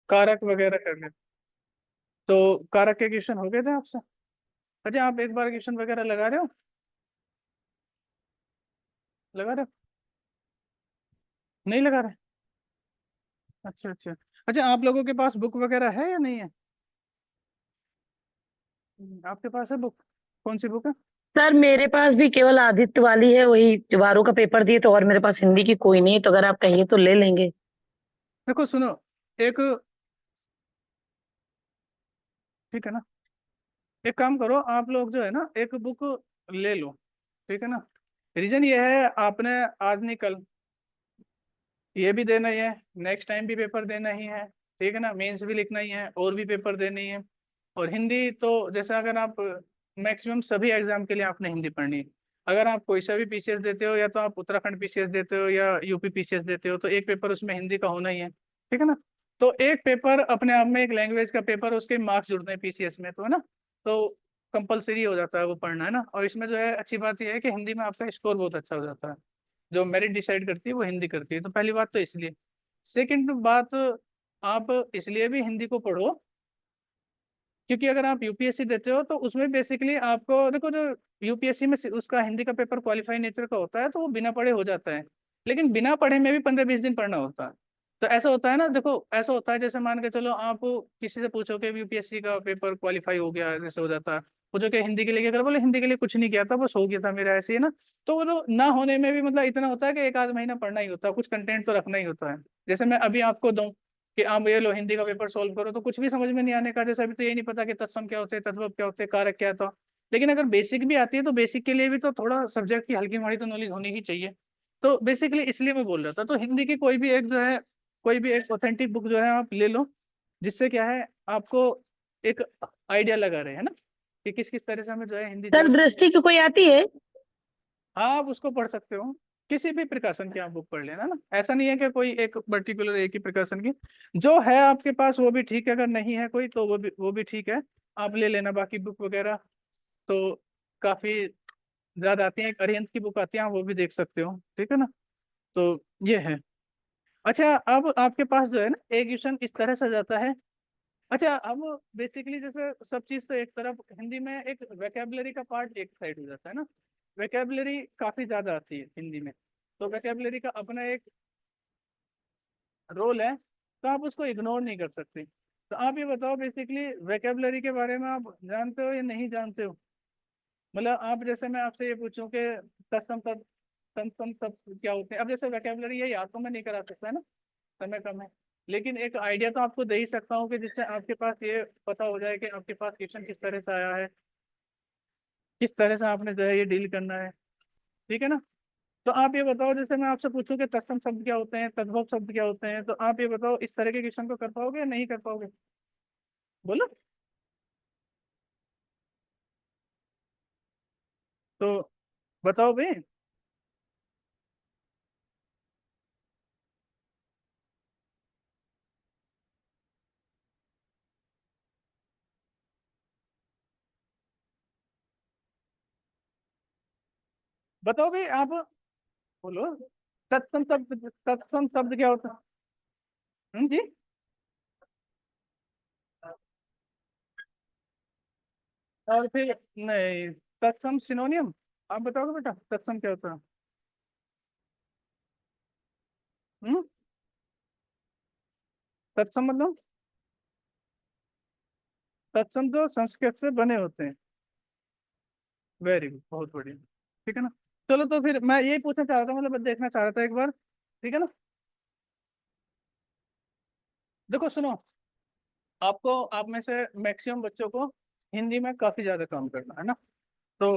कारक वगैरह करने। तो कारक के क्वेश्चन हो गए थे आपसे। अच्छा, आप एक बार क्वेश्चन वगैरह लगा रहे हो? लगा रहे हो? नहीं लगा रहे? अच्छा अच्छा। अच्छा, आप लोगों के पास बुक वगैरह है या नहीं है? आपके पास है बुक? कौन सी बुक है? सर मेरे पास भी केवल आदित्य वाली है, वही त्योहारों का पेपर दिए तो, और मेरे पास हिंदी की कोई नहीं है, तो अगर आप कहिए तो ले लेंगे। देखो सुनो, एक, ठीक है ना, एक काम करो आप लोग जो है ना, एक बुक ले लो, ठीक है ना। रीजन ये है, आपने आज नहीं कल ये भी देना ही है, नेक्स्ट टाइम भी पेपर देना ही है, ठीक है ना, मेंस भी लिखना ही है और भी पेपर देनी है। और हिंदी तो जैसे अगर आप मैक्सिमम सभी एग्जाम के लिए आपने हिंदी पढ़नी है। अगर आप कोई सा भी पीसीएस देते हो, या तो आप उत्तराखंड पीसीएस देते हो या यूपी पीसीएस देते हो, तो एक पेपर उसमें हिंदी का होना ही है, ठीक है ना। तो एक पेपर अपने आप में एक लैंग्वेज का पेपर, उसके मार्क्स जुड़ते हैं पीसीएस में, तो है ना। तो कंपलसरी हो जाता है वो पढ़ना, है ना। और इसमें जो है अच्छी बात यह है कि हिंदी में आपका स्कोर बहुत अच्छा हो जाता है। जो मेरिट डिसाइड करती है वो हिंदी करती है, तो पहली बात तो इसलिए। सेकंड बात, आप इसलिए भी हिंदी को पढ़ो क्योंकि अगर आप यूपीएससी देते हो तो उसमें बेसिकली आपको देखो, जो यूपीएससी में उसका हिंदी का पेपर क्वालिफाई नेचर का होता है, तो वो बिना पढ़े हो जाता है। लेकिन बिना पढ़े में भी 15-20 दिन पढ़ना होता है। तो ऐसा होता है ना, देखो ऐसा होता है, जैसे मान के चलो आप किसी से पूछो कि यूपीएससी का पेपर क्वालिफाई हो गया, जैसे हो जाता है, पूछो कि हिंदी के लिए क्या कर, बोले हिंदी के लिए कुछ नहीं किया था, बस हो गया था मेरा, ऐसे ही ना। तो वो तो ना होने में भी मतलब इतना होता है कि एक आध महीना पढ़ना ही होता है, कुछ कंटेंट तो रखना ही होता है। जैसे मैं अभी आपको दूं कि आप ये लो हिंदी का पेपर सॉल्व करो, तो कुछ भी समझ में नहीं आने का, जैसे अभी तो ये नहीं पता कि तत्सम क्या होते हैं, तद्भव क्या होते हैं, कारक क्या था। लेकिन अगर बेसिक भी आती है तो बेसिक के लिए भी तो थोड़ा सब्जेक्ट की हल्की माड़ी तो नॉलेज होनी ही चाहिए। तो बेसिकली इसलिए मैं बोल रहा था, तो हिंदी की कोई भी एक जो है, कोई भी एक ऑथेंटिक बुक जो है आप ले लो, जिससे क्या है आपको एक आइडिया लगा रहे है ना, कि किस किस तरह से हमें जो है हिंदी जो सर है। दृष्टि की कोई आती है? हाँ, आप उसको पढ़ सकते हो, किसी भी प्रकाशन की आप बुक पढ़ लेना ना, ऐसा नहीं है कि कोई एक पर्टिकुलर एक ही प्रकाशन की। जो है आपके पास वो भी ठीक है, अगर नहीं है कोई तो वो भी ठीक है, आप ले लेना बाकी बुक वगैरह। तो काफी ज्यादा आती है, एक अरिहंत की बुक आती है, आप वो भी देख सकते हो, ठीक है ना। तो ये है। अच्छा, अब आपके पास जो है ना एजुकेशन इस तरह से जाता है। अच्छा, अब बेसिकली जैसे सब चीज तो एक तरफ, हिंदी में एक वेकेबलरी का पार्ट एक साइड हो जाता है ना। वेकेबलरी काफी ज्यादा आती है हिंदी में, तो वेकेबलरी का अपना एक रोल है, तो आप उसको इग्नोर नहीं कर सकते। तो आप ये बताओ बेसिकली वेकेबलरी के बारे में आप जानते हो या नहीं जानते हो? मतलब आप, जैसे मैं आपसे ये पूछूं कि तत्सम तत् तत्सम तत् क्या होते हैं, अब जैसे वेकेबलरी ये याद तो मैं नहीं करा सकता है ना, समय कम है। लेकिन एक आइडिया तो आपको दे ही सकता हूँ कि जिससे आपके पास ये पता हो जाए कि आपके पास क्वेश्चन किस तरह से आया है, किस तरह से आपने जो है ये डील करना है, ठीक है ना। तो आप ये बताओ, जैसे मैं आपसे पूछूं कि तत्सम शब्द क्या होते हैं, तद्भव शब्द क्या होते हैं, तो आप ये बताओ इस तरह के क्वेश्चन को कर पाओगे या नहीं कर पाओगे? बोलो। तो बताओ भाई। बताओ भाई आप, बोलो। तत्सम शब्द क्या होता है? जी। और फिर नहीं, तत्सम सिनोनियम, आप बताओगे बेटा तत्सम क्या होता है? हम्म। तत्सम मतलब, तत्सम तो संस्कृत से बने होते हैं। वेरी गुड, बहुत बढ़िया, ठीक है ना। चलो, तो फिर मैं यही पूछना चाह रहा था, मतलब देखना चाह रहा था एक बार, ठीक है ना। देखो सुनो, आपको, आप में से मैक्सिमम बच्चों को हिंदी में काफी ज्यादा काम करना है ना। तो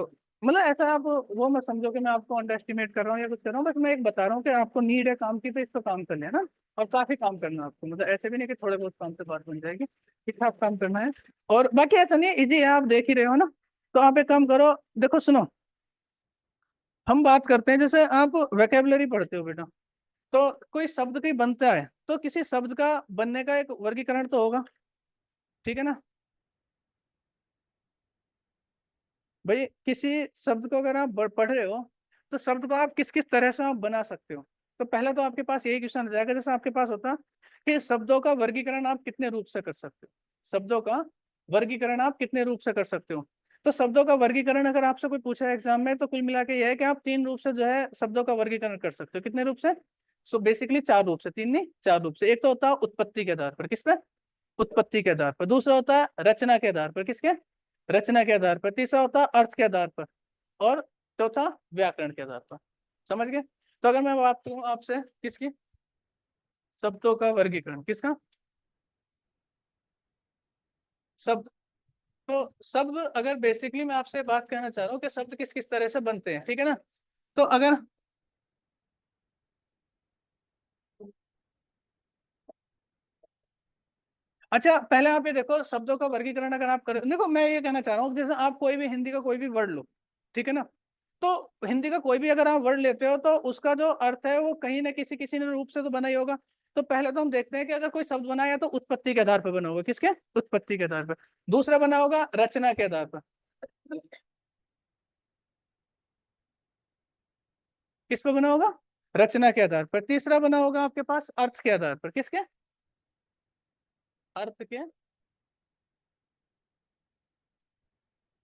मतलब ऐसा आप वो मत समझो कि मैं आपको अंडर एस्टिमेट कर रहा हूँ या कुछ कर रहा हूँ, बस मैं एक बता रहा हूँ कि आपको नीड है काम की, तो इसको काम कर लेना। और काफी काम करना है आपको, मतलब ऐसे भी नहीं कि थोड़े बहुत काम से बात बन जाएगी, ठीक ठाक काम करना है। और बाकी ऐसा नहीं है, इजी है, आप देख ही रहे हो ना। तो आप एक काम करो, देखो सुनो, हम बात करते हैं, जैसे आप वेकेबलरी पढ़ते हो बेटा, तो कोई शब्द कहीं बनता है तो किसी शब्द का बनने का एक वर्गीकरण तो होगा, ठीक है ना। भाई किसी शब्द को अगर आप पढ़ रहे हो, तो शब्द को आप किस किस तरह से आप बना सकते हो। तो पहला तो आपके पास यही क्वेश्चन आ जाएगा, जैसे आपके पास होता कि शब्दों का वर्गीकरण आप कितने रूप से कर सकते हो, शब्दों का वर्गीकरण आप कितने रूप से कर सकते हो। तो शब्दों का वर्गीकरण अगर आपसे कोई पूछा है एग्जाम में, तो कुल मिला के यह है कि आप 3 रूप से जो है शब्दों का वर्गीकरण कर सकते हो। कितने रूप से? सो बेसिकली 4 रूप से, 3 नहीं 4 रूप से। एक तो होता है उत्पत्ति के आधार पर, किस पे? उत्पत्ति के आधार पर। दूसरा होता है रचना के आधार पर, किसके? रचना के आधार पर। तीसरा होता है अर्थ के आधार पर। और चौथा व्याकरण के आधार पर। समझ गए? तो अगर मैं बात करूं आपसे किसकी, शब्दों का वर्गीकरण किसका, शब्द। तो शब्द अगर बेसिकली मैं आपसे बात कहना चाह रहा हूँ कि शब्द किस किस तरह से बनते हैं, ठीक है ना। तो अगर अच्छा पहले आप ये देखो, शब्दों का वर्गीकरण अगर आप करें, देखो मैं ये कहना चाह रहा हूँ जैसे आप कोई भी हिंदी का कोई भी वर्ड लो, ठीक है ना। तो हिंदी का कोई भी अगर आप वर्ड लेते हो तो उसका जो अर्थ है वो कहीं ना किसी किसी ने रूप से तो बना ही होगा। तो पहले तो हम देखते हैं कि अगर कोई शब्द बनाया तो उत्पत्ति के आधार पर बना होगा, किसके? उत्पत्ति के आधार पर। दूसरा बना होगा रचना के आधार पर। किस पे बना होगा? रचना के आधार पर। तीसरा बना होगा आपके पास अर्थ के आधार पर, किसके? अर्थ के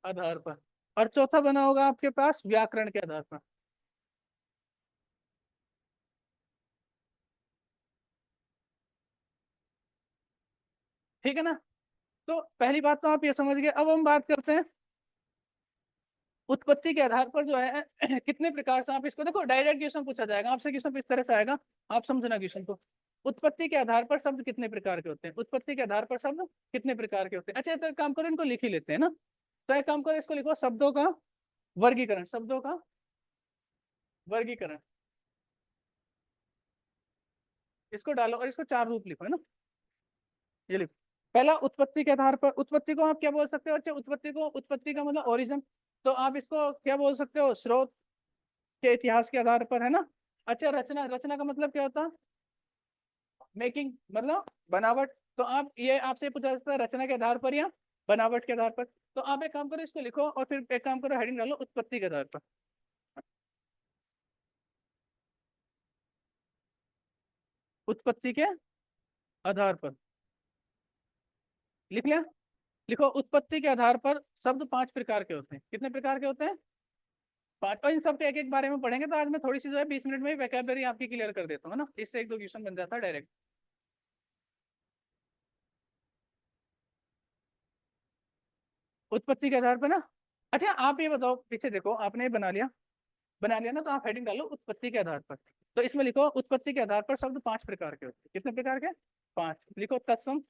आधार पर। और चौथा बना होगा आपके पास व्याकरण के आधार पर। ठीक है ना। तो पहली बात तो आप ये समझ गए। अब हम बात करते हैं उत्पत्ति के आधार पर जो है कितने प्रकार से आप इसको देखो, डायरेक्ट क्वेश्चन पूछा जाएगा आपसे, क्वेश्चन इस तरह से आएगा, आप समझना क्वेश्चन को। उत्पत्ति के आधार पर शब्द कितने प्रकार के होते हैं, उत्पत्ति के आधार पर शब्द कितने प्रकार के होते हैं। अच्छा तो एक काम करो, इनको लिख ही लेते हैं ना। तो एक काम करो, इसको लिखो शब्दों का वर्गीकरण, शब्दों का वर्गीकरण। इसको डालो और इसको 4 रूप लिखो, है ना। ये लिखो। पहला उत्पत्ति के आधार पर, उत्पत्ति को आप क्या बोल सकते हो? अच्छा उत्पत्ति को, उत्पत्ति का मतलब ओरिजिन, तो आप इसको क्या बोल सकते हो? स्रोत के इतिहास के आधार पर, है ना। अच्छा रचना, रचना का मतलब क्या होता है? मेकिंग, मतलब बनावट। तो आप ये आपसे पूछा जाता है रचना के आधार पर या बनावट के आधार पर। तो आप एक काम करो, इसको लिखो और फिर एक काम करो, हेडिंग डालो उत्पत्ति के आधार पर। उत्पत्ति के आधार पर लिख लिया। लिखो उत्पत्ति के आधार पर शब्द 5 प्रकार के होते हैं। कितने प्रकार के होते हैं? 5। और इन सब के एक एक बारे में पढ़ेंगे। तो आज मैं थोड़ी सी जो है 20 मिनट में वैकेबलरी आपकी क्लियर कर देता हूँ, है ना। इससे एक दो क्वेश्चन बन जाता है डायरेक्ट। उत्पत्ति के आधार पर ना। अच्छा आप ये बताओ, पीछे देखो आपने ये बना लिया, बना लिया ना, तो आप हेडिंग डालो उत्पत्ति के आधार पर। तो इसमें लिखो उत्पत्ति के आधार पर शब्द 5 प्रकार के होते हैं। कितने प्रकार के? 5। लिखो तत्सम।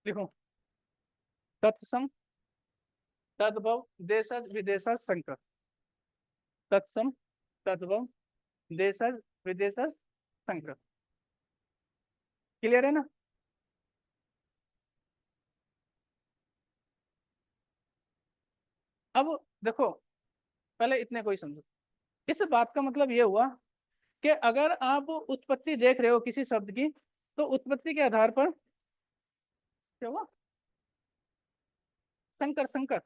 लिखो तत्सम, तद्भव, देशज, विदेशज, संकर। तत्सम, तद्भव, देशज, विदेशज, संकर। क्लियर है ना। अब देखो, पहले इतने को ही समझो। इस बात का मतलब ये हुआ कि अगर आप उत्पत्ति देख रहे हो किसी शब्द की, तो उत्पत्ति के आधार पर क्या हुआ? संकर, संकर।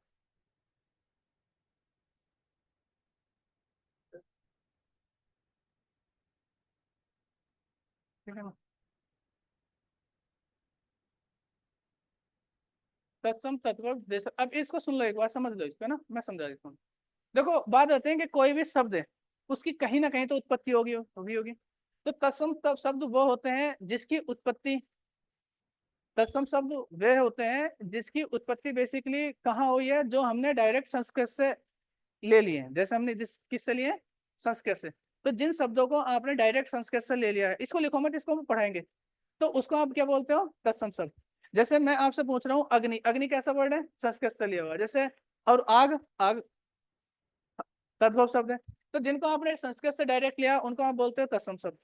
ठीक है ना। तत्सम, तत्व, देश। अब इसको सुन लो एक बार, समझ लो इसको ना, मैं समझा देता हूँ। देखो बात होते हैं कि कोई भी शब्द है उसकी कहीं ना कहीं तो उत्पत्ति होगी। तो तत्सम तब शब्द वो होते हैं जिसकी उत्पत्ति, तत्सम शब्द वे होते हैं जिसकी उत्पत्ति बेसिकली कहाँ हुई है, जो हमने डायरेक्ट संस्कृत से ले लिए हैं। जैसे हमने जिस किससे लिए? संस्कृत से। तो जिन शब्दों को आपने डायरेक्ट संस्कृत से ले लिया है, इसको लिखो मत, इसको हम पढ़ाएंगे। तो उसको आप क्या बोलते हो? तत्सम शब्द। जैसे मैं आपसे पूछ रहा हूँ अग्नि, अग्नि कैसा वर्ड है? संस्कृत से लिया हुआ, जैसे। और आग, आग तद्भव शब्द है। तो जिनको आपने संस्कृत से डायरेक्ट लिया उनको आप बोलते हो तत्सम शब्द।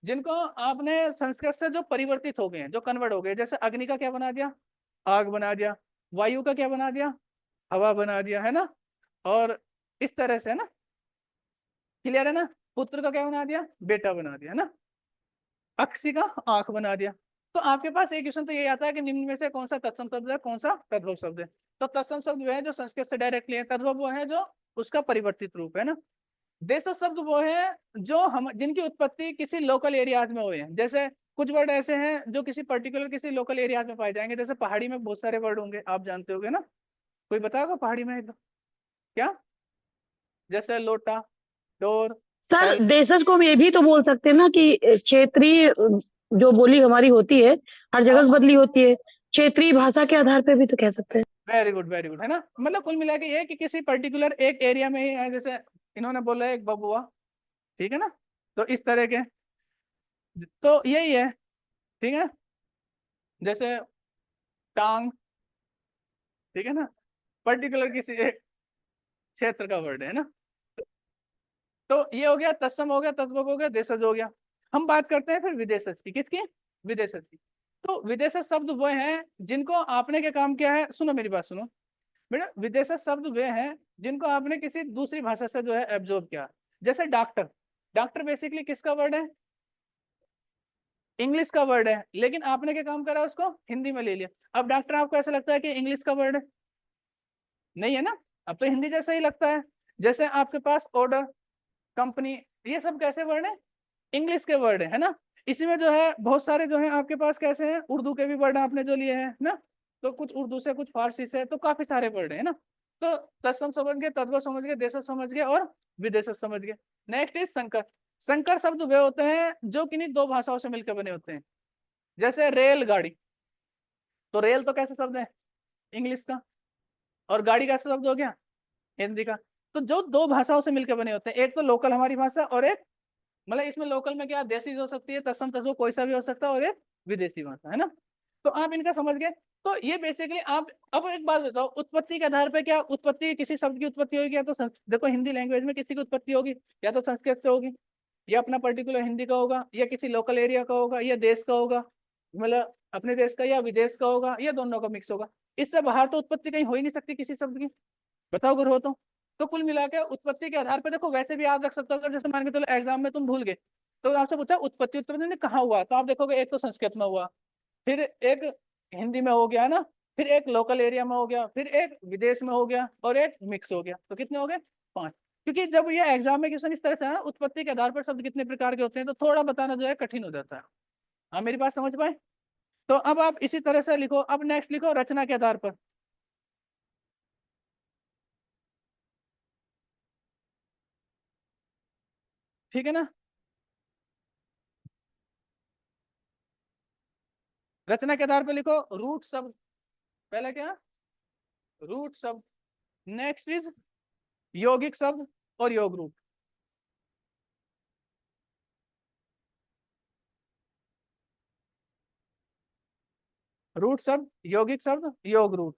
जिनको आपने संस्कृत से जो परिवर्तित हो गए हैं, जो कन्वर्ट हो गए, जैसे अग्नि का क्या बना दिया? आग बना दिया। वायु का क्या बना दिया? हवा बना दिया, है ना। और इस तरह से, है ना। क्लियर है ना? पुत्र का क्या बना दिया, बेटा बना दिया ना, अक्षी का आंख बना दिया। तो आपके पास एक क्वेश्चन तो ये आता है कि निम्न में से कौन सा तत्सम शब्द है, कौन सा तद्भव शब्द है। तो तत्सम शब्द वो है जो संस्कृत से डायरेक्टली है, तद्भव वो है जो उसका परिवर्तित रूप है ना। देशज शब्द वो है जो हम जिनकी उत्पत्ति किसी लोकल एरियाज में हुए हैं। जैसे कुछ वर्ड ऐसे हैं जो किसी पर्टिकुलर किसी लोकल एरियाज में पाए जाएंगे। जैसे पहाड़ी में बहुत सारे वर्ड होंगे, आप जानते होगे ना। कोई बताओगा पहाड़ी में क्या? जैसे लोटा, डोर, सर हेल्प। देशज को हम ये भी तो बोल सकते हैं ना कि क्षेत्रीय जो बोली हमारी होती है हर हाँ जगह हाँ, बदली होती है, क्षेत्रीय भाषा के आधार पे भी तो कह सकते हैं। वेरी गुड है ना। मतलब कुल मिला के ये है कि किसी पर्टिकुलर एक एरिया में ही है। जैसे इन्होंने बोला है एक बबुआ, ठीक है ना। तो इस तरह के, तो यही है, ठीक है। जैसे टांग, ठीक है ना, पर्टिकुलर किसी एक क्षेत्र का वर्ड है ना। तो ये हो गया तत्सम, हो गया तद्भव, हो गया देशज, हो गया। हम बात करते हैं फिर विदेशज की। किसकी? विदेशज की। तो विदेशज शब्द वो हैं जिनको आपने क्या काम किया है, सुनो मेरी बात सुनो बेटा। विदेशज शब्द वे हैं जिनको आपने किसी दूसरी भाषा से जो है एब्जॉर्ब किया। जैसे डॉक्टर, डॉक्टर बेसिकली किसका वर्ड है, इंग्लिश का वर्ड है, लेकिन आपने क्या काम करा, उसको हिंदी में ले लिया। अब डॉक्टर आपको ऐसा लगता है कि इंग्लिश का वर्ड है? नहीं है ना, अब तो हिंदी जैसा ही लगता है। जैसे आपके पास ऑर्डर, कंपनी, ये सब कैसे वर्ड है, इंग्लिश के वर्ड है ना। इसी में जो है बहुत सारे जो है आपके पास कैसे हैं, उर्दू के भी वर्ड आपने जो लिए हैं ना। तो कुछ उर्दू से, कुछ फारसी से, तो काफी सारे वर्ड है ना। तो तत्सम समझ गए, तद्भव समझ गए, देशज समझ गए और विदेशज समझ गए। नेक्स्ट इज संकर। संकर शब्द वे होते हैं जो किन्हीं दो भाषाओं से मिलकर बने होते हैं। जैसे रेलगाड़ी, तो रेल तो कैसा शब्द है, इंग्लिश का, और गाड़ी कैसा शब्द हो गया, हिंदी का। तो जो दो भाषाओं से मिलकर बने होते हैं, एक तो लोकल हमारी भाषा और एक, मतलब इसमें लोकल में क्या देसी हो सकती है, तत्सम तत्व कोई सा भी हो सकता है, और एक विदेशी भाषा है ना। तो आप इनका समझ गए। तो ये बेसिकली आप, अब एक बात बताओ, उत्पत्ति के आधार पर क्या उत्पत्ति, किसी शब्द की उत्पत्ति होगी या तो देखो हिंदी लैंग्वेज में किसी की उत्पत्ति होगी या तो संस्कृत से होगी, या अपना पर्टिकुलर हिंदी का होगा, या किसी लोकल एरिया का होगा, या देश का होगा, मतलब अपने देश का, या विदेश का होगा, या दोनों का मिक्स होगा। इससे बाहर तो उत्पत्ति कहीं हो ही नहीं सकती किसी शब्द की। बताओ अगर हो तो कुल मिला के उत्पत्ति के आधार पर देखो वैसे भी याद रख सकते हो। अगर जैसे मान के चलो एग्जाम में तुम भूल गए, तो आपसे पूछा उत्पत्ति, उत्पत्ति ने कहाँ हुआ, तो आप देखोगे एक तो संस्कृत में हुआ, फिर एक हिंदी में हो गया है ना, फिर एक लोकल एरिया में हो गया, फिर एक विदेश में हो गया, और एक मिक्स हो गया। तो कितने हो गए, 5। क्योंकि जब ये एग्जाम में क्वेश्चन इस तरह से है ना, उत्पत्ति के आधार पर शब्द कितने प्रकार के होते हैं, तो थोड़ा बताना जो है कठिन हो जाता है। हाँ मेरी बात समझ पाए? तो अब आप इसी तरह से लिखो। अब नेक्स्ट लिखो रचना के आधार पर। ठीक है ना, रचना के आधार पर लिखो रूट शब्द। पहला क्या, रूट शब्द। नेक्स्ट इज यौगिक शब्द और योग रूट। रूट शब्द, यौगिक शब्द, योग रूट।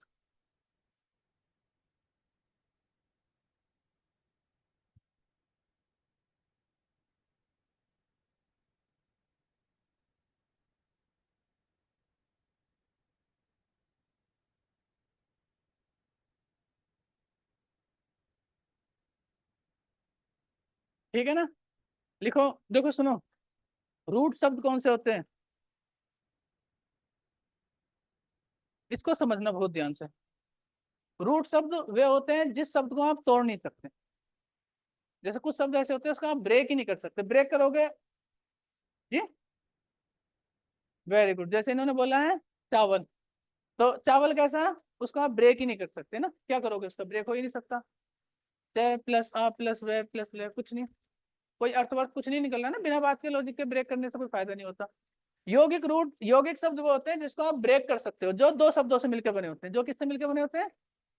ठीक है ना, लिखो। देखो सुनो, रूट शब्द कौन से होते हैं, इसको समझना बहुत ध्यान से। रूट शब्द वे होते हैं जिस शब्द को आप तोड़ नहीं सकते। जैसे कुछ शब्द ऐसे होते हैं उसको आप ब्रेक ही नहीं कर सकते, ब्रेक करोगे जी। Very good. जैसे इन्होंने बोला है चावल, तो चावल कैसा है, उसको आप ब्रेक ही नहीं कर सकते ना। क्या करोगे, उसका ब्रेक हो ही नहीं सकता। च प्लस आ प्लस वे प्लस ले, कुछ नहीं, कोई अर्थवर्थ कुछ नहीं निकल रहा ना। बिना बात के लॉजिक के ब्रेक करने से कोई फायदा नहीं होता। यौगिक रूट, यौगिक शब्द वो होते हैं जिसको आप ब्रेक कर सकते हो, जो दो शब्दों से मिलकर बने होते हैं। जो किससे मिलकर बने होते हैं,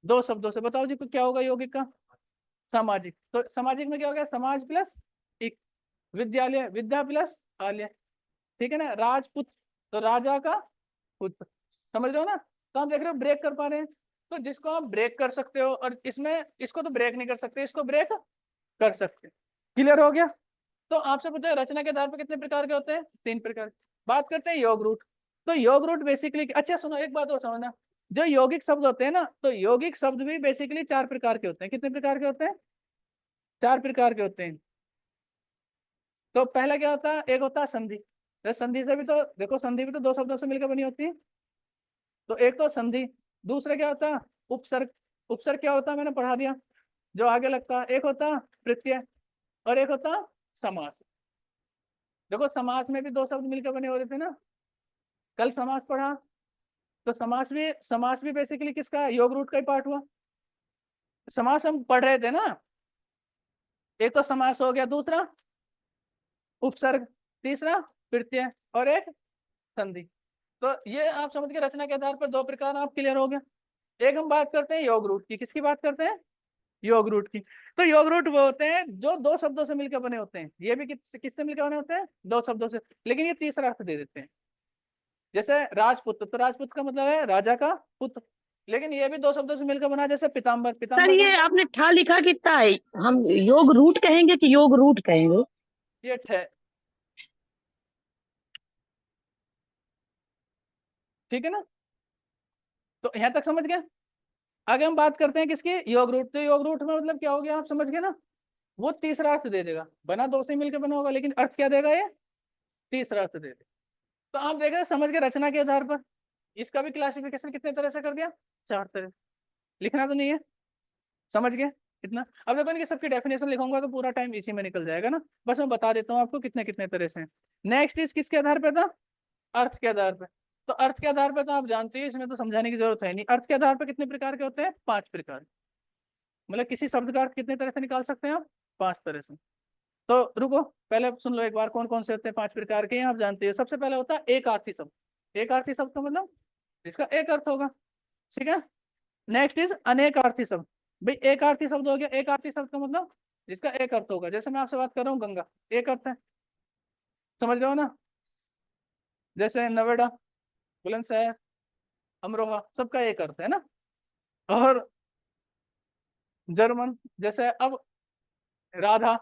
दो शब्दों से। बताओ जी क्या होगा यौगिक का, सामाजिक। तो सामाजिक में क्या हो गया, समाज प्लस एक, विद्यालय, विद्या प्लस आलय, ठीक है ना। राजपुत्र, तो राजा का पुत्र। समझ रहे हो ना। तो आप देख रहे हो ब्रेक कर पा रहे हैं। तो जिसको आप ब्रेक कर सकते हो, और इसमें इसको तो ब्रेक नहीं कर सकते, इसको ब्रेक कर सकते। क्लियर हो गया। तो आपसे पूछा रचना के आधार पर कितने प्रकार के होते हैं, 3 प्रकार। बात करते हैं योग रूट। तो योग रूट बेसिकली, अच्छा सुनो एक बात और समझना, जो यौगिक शब्द होते हैं ना, तो यौगिक शब्द भी बेसिकली 4 प्रकार के होते हैं। कितने प्रकार के होते हैं, 4 प्रकार के होते हैं। तो पहला क्या होता है, एक होता है संधि। तो संधि से भी तो देखो, संधि भी तो दो शब्दों से मिलकर बनी होती है। तो एक तो संधि, दूसरा क्या होता है उपसर्ग। उपसर्ग क्या होता है मैंने पढ़ा दिया, जो आगे लगता है। एक होता है प्रत्यय और एक होता है समास। देखो समास में भी दो शब्द मिलकर बने होते थे ना, कल समास पढ़ा। तो समास भी बेसिकली किसका है, योग रूट का ही पार्ट हुआ। समास हम पढ़ रहे थे ना, एक तो समास हो गया, दूसरा उपसर्ग, तीसरा प्रत्यय और एक संधि। तो ये आप समझ के रचना के आधार पर दो प्रकार आप क्लियर हो गया। एक हम बात करते हैं योग रूट की, किसकी बात करते हैं, योग रूट की। तो योग रूट वो होते हैं जो दो शब्दों से मिलकर बने होते हैं। ये भी किससे मिलकर बने होते हैं, दो शब्दों से, लेकिन ये तीसरा अर्थ दे देते हैं। जैसे राजपुत्र, तो राजपुत्र का मतलब है राजा का पुत्र, लेकिन ये भी दो शब्दों से मिलकर बना है। जैसे पिताम्बर, सर पिताम्बर का ये मतलब आपने ठा लिखा कितना है, हम योग रूट कहेंगे कि योग रूट कहेंगे? ये ठे, ठीक है ना। तो यहाँ तक समझ गए। आगे हम बात करते हैं किसकी, योग रूट। तो योग रूट में मतलब क्या हो गया, आप समझ गए ना। वो तीसरा अर्थ दे देगा, बना दो से मिलकर बना होगा, लेकिन अर्थ क्या देगा, ये तीसरा अर्थ दे देगा। तो आप देखें समझ के रचना के आधार पर इसका भी क्लासिफिकेशन कितने तरह से कर दिया, चार तरह। लिखना तो नहीं है, समझ गए इतना। अब देखो इनके सबकी डेफिनेशन लिखूंगा तो पूरा टाइम इसी में निकल जाएगा ना, बस मैं बता देता हूँ आपको कितने कितने तरह से। नेक्स्ट इज किसके आधार पर था, अर्थ के आधार पर। तो अर्थ के आधार पर तो आप जानते हैं, इसमें तो समझाने की जरूरत है नहीं। अर्थ के आधार पर कितने प्रकार के होते हैं, पांच प्रकार। मतलब किसी शब्द का अर्थ कितने तरह से निकाल सकते हैं आप, पांच तरह से। तो रुको, पहले सुन लो एक बार कौन कौन से होते हैं पांच प्रकार के, आप जानते हैं। सबसे पहले होता है एक आर्थी शब्द। एक आर्थी शब्द का मतलब जिसका एक अर्थ होगा, ठीक है। नेक्स्ट इज अनेक आर्थी शब्द। भाई एक आर्थी शब्द हो गया, एक आर्थी शब्द का मतलब जिसका एक अर्थ होगा। जैसे मैं आपसे बात कर रहा हूँ गंगा, एक अर्थ है, समझ रहे हो ना। जैसे नोएडा, बुलंदशहर, अमरोहा, सबका एक अर्थ है ना। और जर्मन, जैसे अब राधा,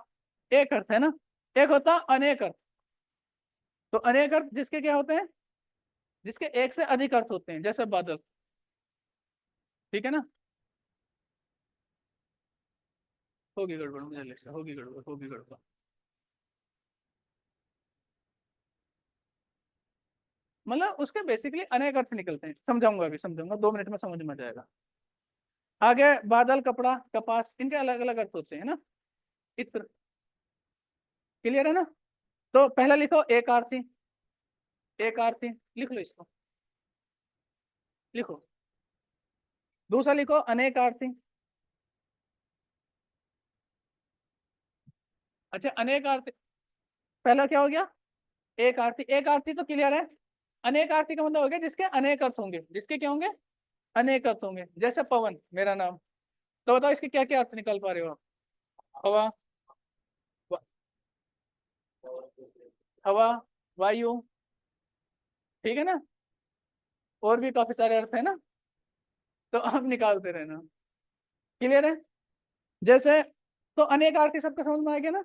एक अर्थ है ना। एक होता अनेक अर्थ। तो अनेक अर्थ जिसके क्या होते हैं, जिसके एक से अधिक अर्थ होते हैं, जैसे बादल, ठीक है ना। होगी गड़बड़, मुझे लगता है होगी गड़बड़, होगी गड़बड़। मतलब उसके बेसिकली अनेक अर्थ निकलते हैं, समझाऊंगा अभी, समझाऊंगा 2 मिनट में समझ में आ जाएगा। आगे बादल, कपड़ा, कपास, इनके अलग अलग अर्थ होते हैं ना। इत्र, क्लियर है ना। तो पहला लिखो एक आरती, एक आरती लिख लो इसको, लिखो। दूसरा लिखो अनेक आरती। अच्छा अनेक आरती, पहला क्या हो गया, एक आरती। एक आरती तो क्लियर है। अनेक आरती का मतलब हो गया जिसके अनेक अर्थ होंगे, जिसके क्या होंगे, अनेक अर्थ होंगे। जैसे पवन मेरा नाम, तो बताओ इसके क्या क्या अर्थ निकाल पा रहे हो आप। हवा, वा- हवा, वायु, ठीक है ना। और भी काफी सारे अर्थ है ना, तो आप निकालते रहना, क्लियर है। जैसे तो अनेक आरती शब्द का समझ में आ गया ना।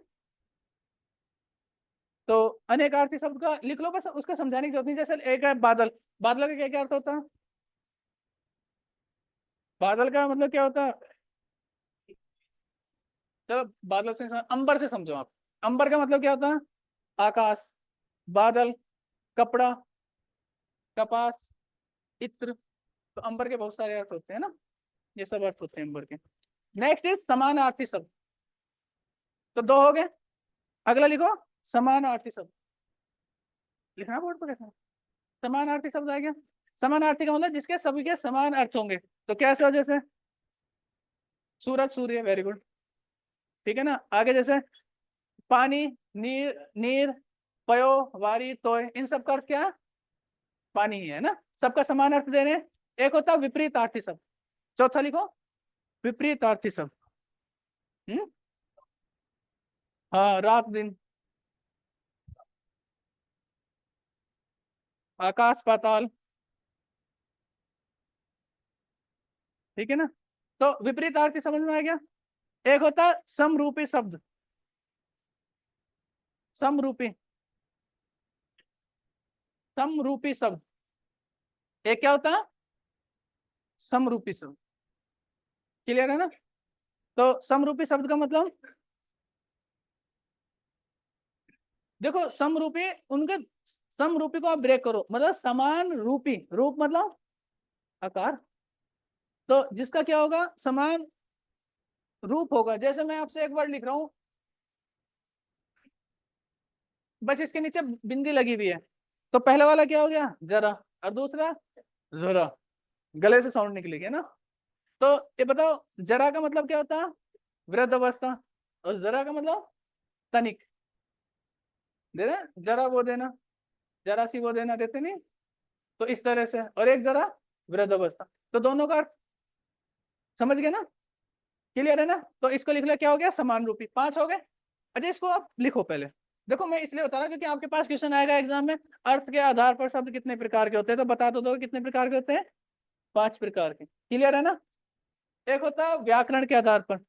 तो अनेक आरती शब्द का लिख लो, बस उसका समझाने की जरूरत नहीं। जैसे एक है बादल, बादल का क्या क्या अर्थ होता है, बादल का मतलब क्या होता है, चलो बादल से अंबर से समझो आप। अंबर का मतलब क्या होता है, आकाश, बादल, कपड़ा, कपास, इत्र। तो अंबर के बहुत सारे अर्थ होते हैं ना, ये सब अर्थ होते हैं अंबर के। नेक्स्ट इज समानार्थी शब्द। तो दो हो गए, अगला लिखो समानार्थी शब्द। लिखना बोर्ड पर कैसे, समानार्थी शब्द आ गया। समानार्थी का मतलब जिसके सभी के समान अर्थ होंगे। तो कैसे हो, जैसे सूरज, सूर्य, वेरी गुड, ठीक है ना। आगे जैसे पानी, नीर, नीर, पयो, वारी, तोय, इन सब का अर्थ क्या है, पानी ही है ना। सबका समान अर्थ दे रहे हैं। एक होता है विपरीत आर्थी शब्द। चौथा लिखो विपरीत आर्थी शब्द। हम्म, हाँ रात दिन, आकाश पाताल, ठीक है ना। तो विपरीत आर्थी समझ में आ गया। एक होता है समरूपी शब्द, समरूपी, समरूपी शब्द। एक क्या होता है, समरूपी शब्द, क्लियर है ना। तो समरूपी शब्द का मतलब देखो समरूपी, उनके समरूपी को आप ब्रेक करो, मतलब समान रूपी, रूप मतलब आकार, तो जिसका क्या होगा, समान रूप होगा। जैसे मैं आपसे एक वर्ड लिख रहा हूं, बस इसके नीचे बिंदी लगी हुई है, तो पहले वाला क्या हो गया, जरा, और दूसरा जरा, गले से साउंड निकलेगी ना। तो ये बताओ, जरा का मतलब क्या होता है, वृद्ध अवस्था, और जरा का मतलब तनिक, दे रहे जरा वो देना, जरा सी वो देना, देते नहीं। तो इस तरह से, और एक जरा वृद्ध अवस्था, तो दोनों का अर्थ समझ गए ना, क्लियर है ना। तो इसको लिख लिया, क्या हो गया, समान रूपी, 5 हो गए। अच्छा इसको आप लिखो पहले। देखो मैं इसलिए बता रहा हूँ क्योंकि आपके पास क्वेश्चन आएगा एग्जाम में, अर्थ के आधार पर शब्द कितने प्रकार के होते हैं, तो बता दो कितने प्रकार के होते हैं, 5 प्रकार के, क्लियर है ना। एक होता है व्याकरण के आधार पर,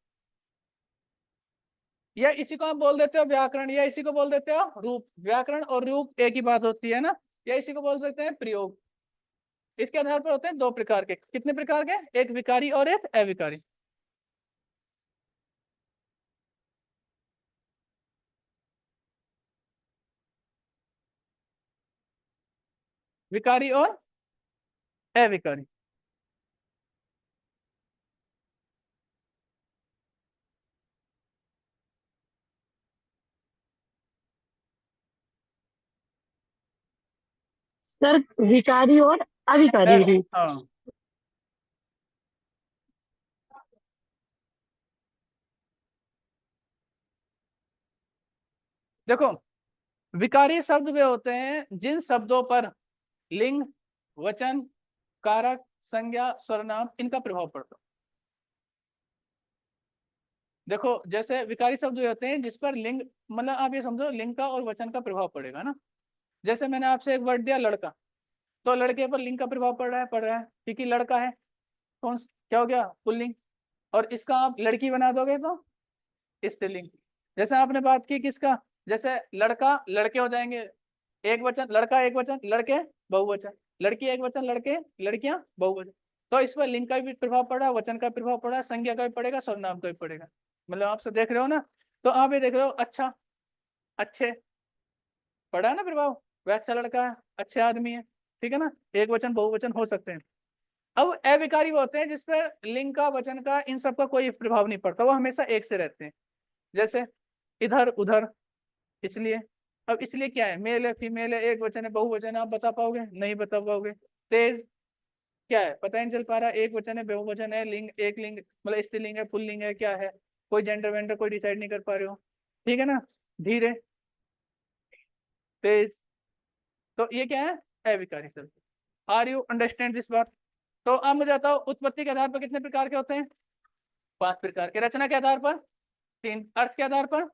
या इसी को आप बोल देते हो व्याकरण, या इसी को बोल देते हो रूप, व्याकरण और रूप एक ही बात होती है ना, या इसी को बोल सकते हैं प्रयोग। इसके आधार पर होते हैं 2 प्रकार के, कितने प्रकार के, एक विकारी और एक अविकारी। विकारी और अविकारी। सर विकारी और अविकारी रूप। हाँ देखो, विकारी शब्द वे होते हैं जिन शब्दों पर लिंग, वचन, कारक, संज्ञा, सर्वनाम इनका प्रभाव पड़ता है। देखो जैसे विकारी शब्द वे होते हैं जिस पर लिंग, मतलब आप ये समझो लिंग का और वचन का प्रभाव पड़ेगा ना। जैसे मैंने आपसे एक वर्ड दिया लड़का, तो लड़के पर लिंग का प्रभाव पड़ रहा है क्योंकि लड़का है, क्या हो गया, पुल्लिंग। और इसका आप लड़की बना दोगे तो स्त्रीलिंग। जैसे आपने बात की किसका, जैसे लड़का लड़के हो जाएंगे, एक वचन लड़का, एक वचन लड़के, बहुवचन, लड़की एक वचन लड़के, लड़कियां बहुवचन। तो इस पर लिंग का भी प्रभाव पड़ा, वचन का प्रभाव पड़ा, संज्ञा का भी पड़ेगा, सर्वनाम का भी पड़ेगा। मतलब आप सब देख रहे हो ना। तो आप ये देख रहे हो, अच्छा, अच्छे, पड़ा है ना प्रभाव, वह अच्छा लड़का है, अच्छे आदमी है, ठीक है ना, एक वचन बहुवचन हो सकते हैं। अब अविकारी वो होते हैं जिस पर लिंग का, वचन का, इन सब का कोई प्रभाव नहीं पड़ता, वो हमेशा एक से रहते हैं। जैसे इधर उधर, इसलिए। अब इसलिए क्या है, मेल है, फीमेल है, एक वचन है, बहुवचन है, आप बता पाओगे, नहीं बता पाओगे। तेज, क्या है, पता ही नहीं चल पा रहा, एक वचन है, बहुवचन है, लिंग, एक लिंग, मतलब स्त्रीलिंग है, पुल्लिंग है, क्या है, कोई जेंडर वेंडर कोई डिसाइड नहीं कर पा रहे हो, ठीक है ना। धीरे, तेज, तो ये क्या है, अविकारी शब्द। आर यू अंडरस्टैंड दिस बात। तो अब मुझे बताओ, उत्पत्ति के आधार पर कितने प्रकार के होते हैं, 5 प्रकार के। रचना के आधार पर 3, अर्थ के आधार पर,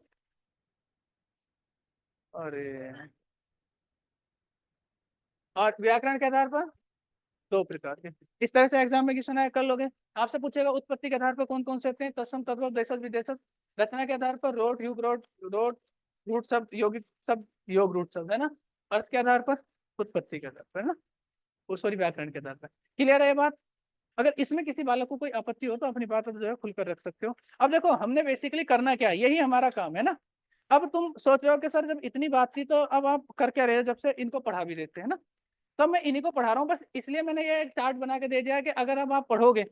अरे, और व्याकरण के आधार पर 2 प्रकार के। इस तरह से एग्जाम में क्वेश्चन आया कर लोगे। आपसे पूछेगा उत्पत्ति के आधार पर कौन कौन से होते हैं, तत्सम, तद्भव, देशज, विदेशज। रचना के आधार पर रोट, युग, रोट, रोट, रूट शब्द, यौगिक शब्द, योग रूट शब्द, है ना। अर्थ के आधार पर, उत्पत्ति के आधार पर, है ना, वो सॉरी व्याकरण के आधार पर। क्लियर है ये बात। अगर इसमें किसी बालक को कोई आपत्ति हो तो अपनी बात अब जो है खुलकर रख सकते हो। अब देखो हमने बेसिकली करना क्या है, यही हमारा काम है ना। अब तुम सोच रहे हो कि सर जब इतनी बात थी तो अब आप कर क्या रहे हो, जब से इनको पढ़ा भी देते हैं ना। तो मैं इन्हीं को पढ़ा रहा हूँ, बस इसलिए मैंने ये एक चार्ट बना के दे दिया कि अगर अब आप पढ़ोगे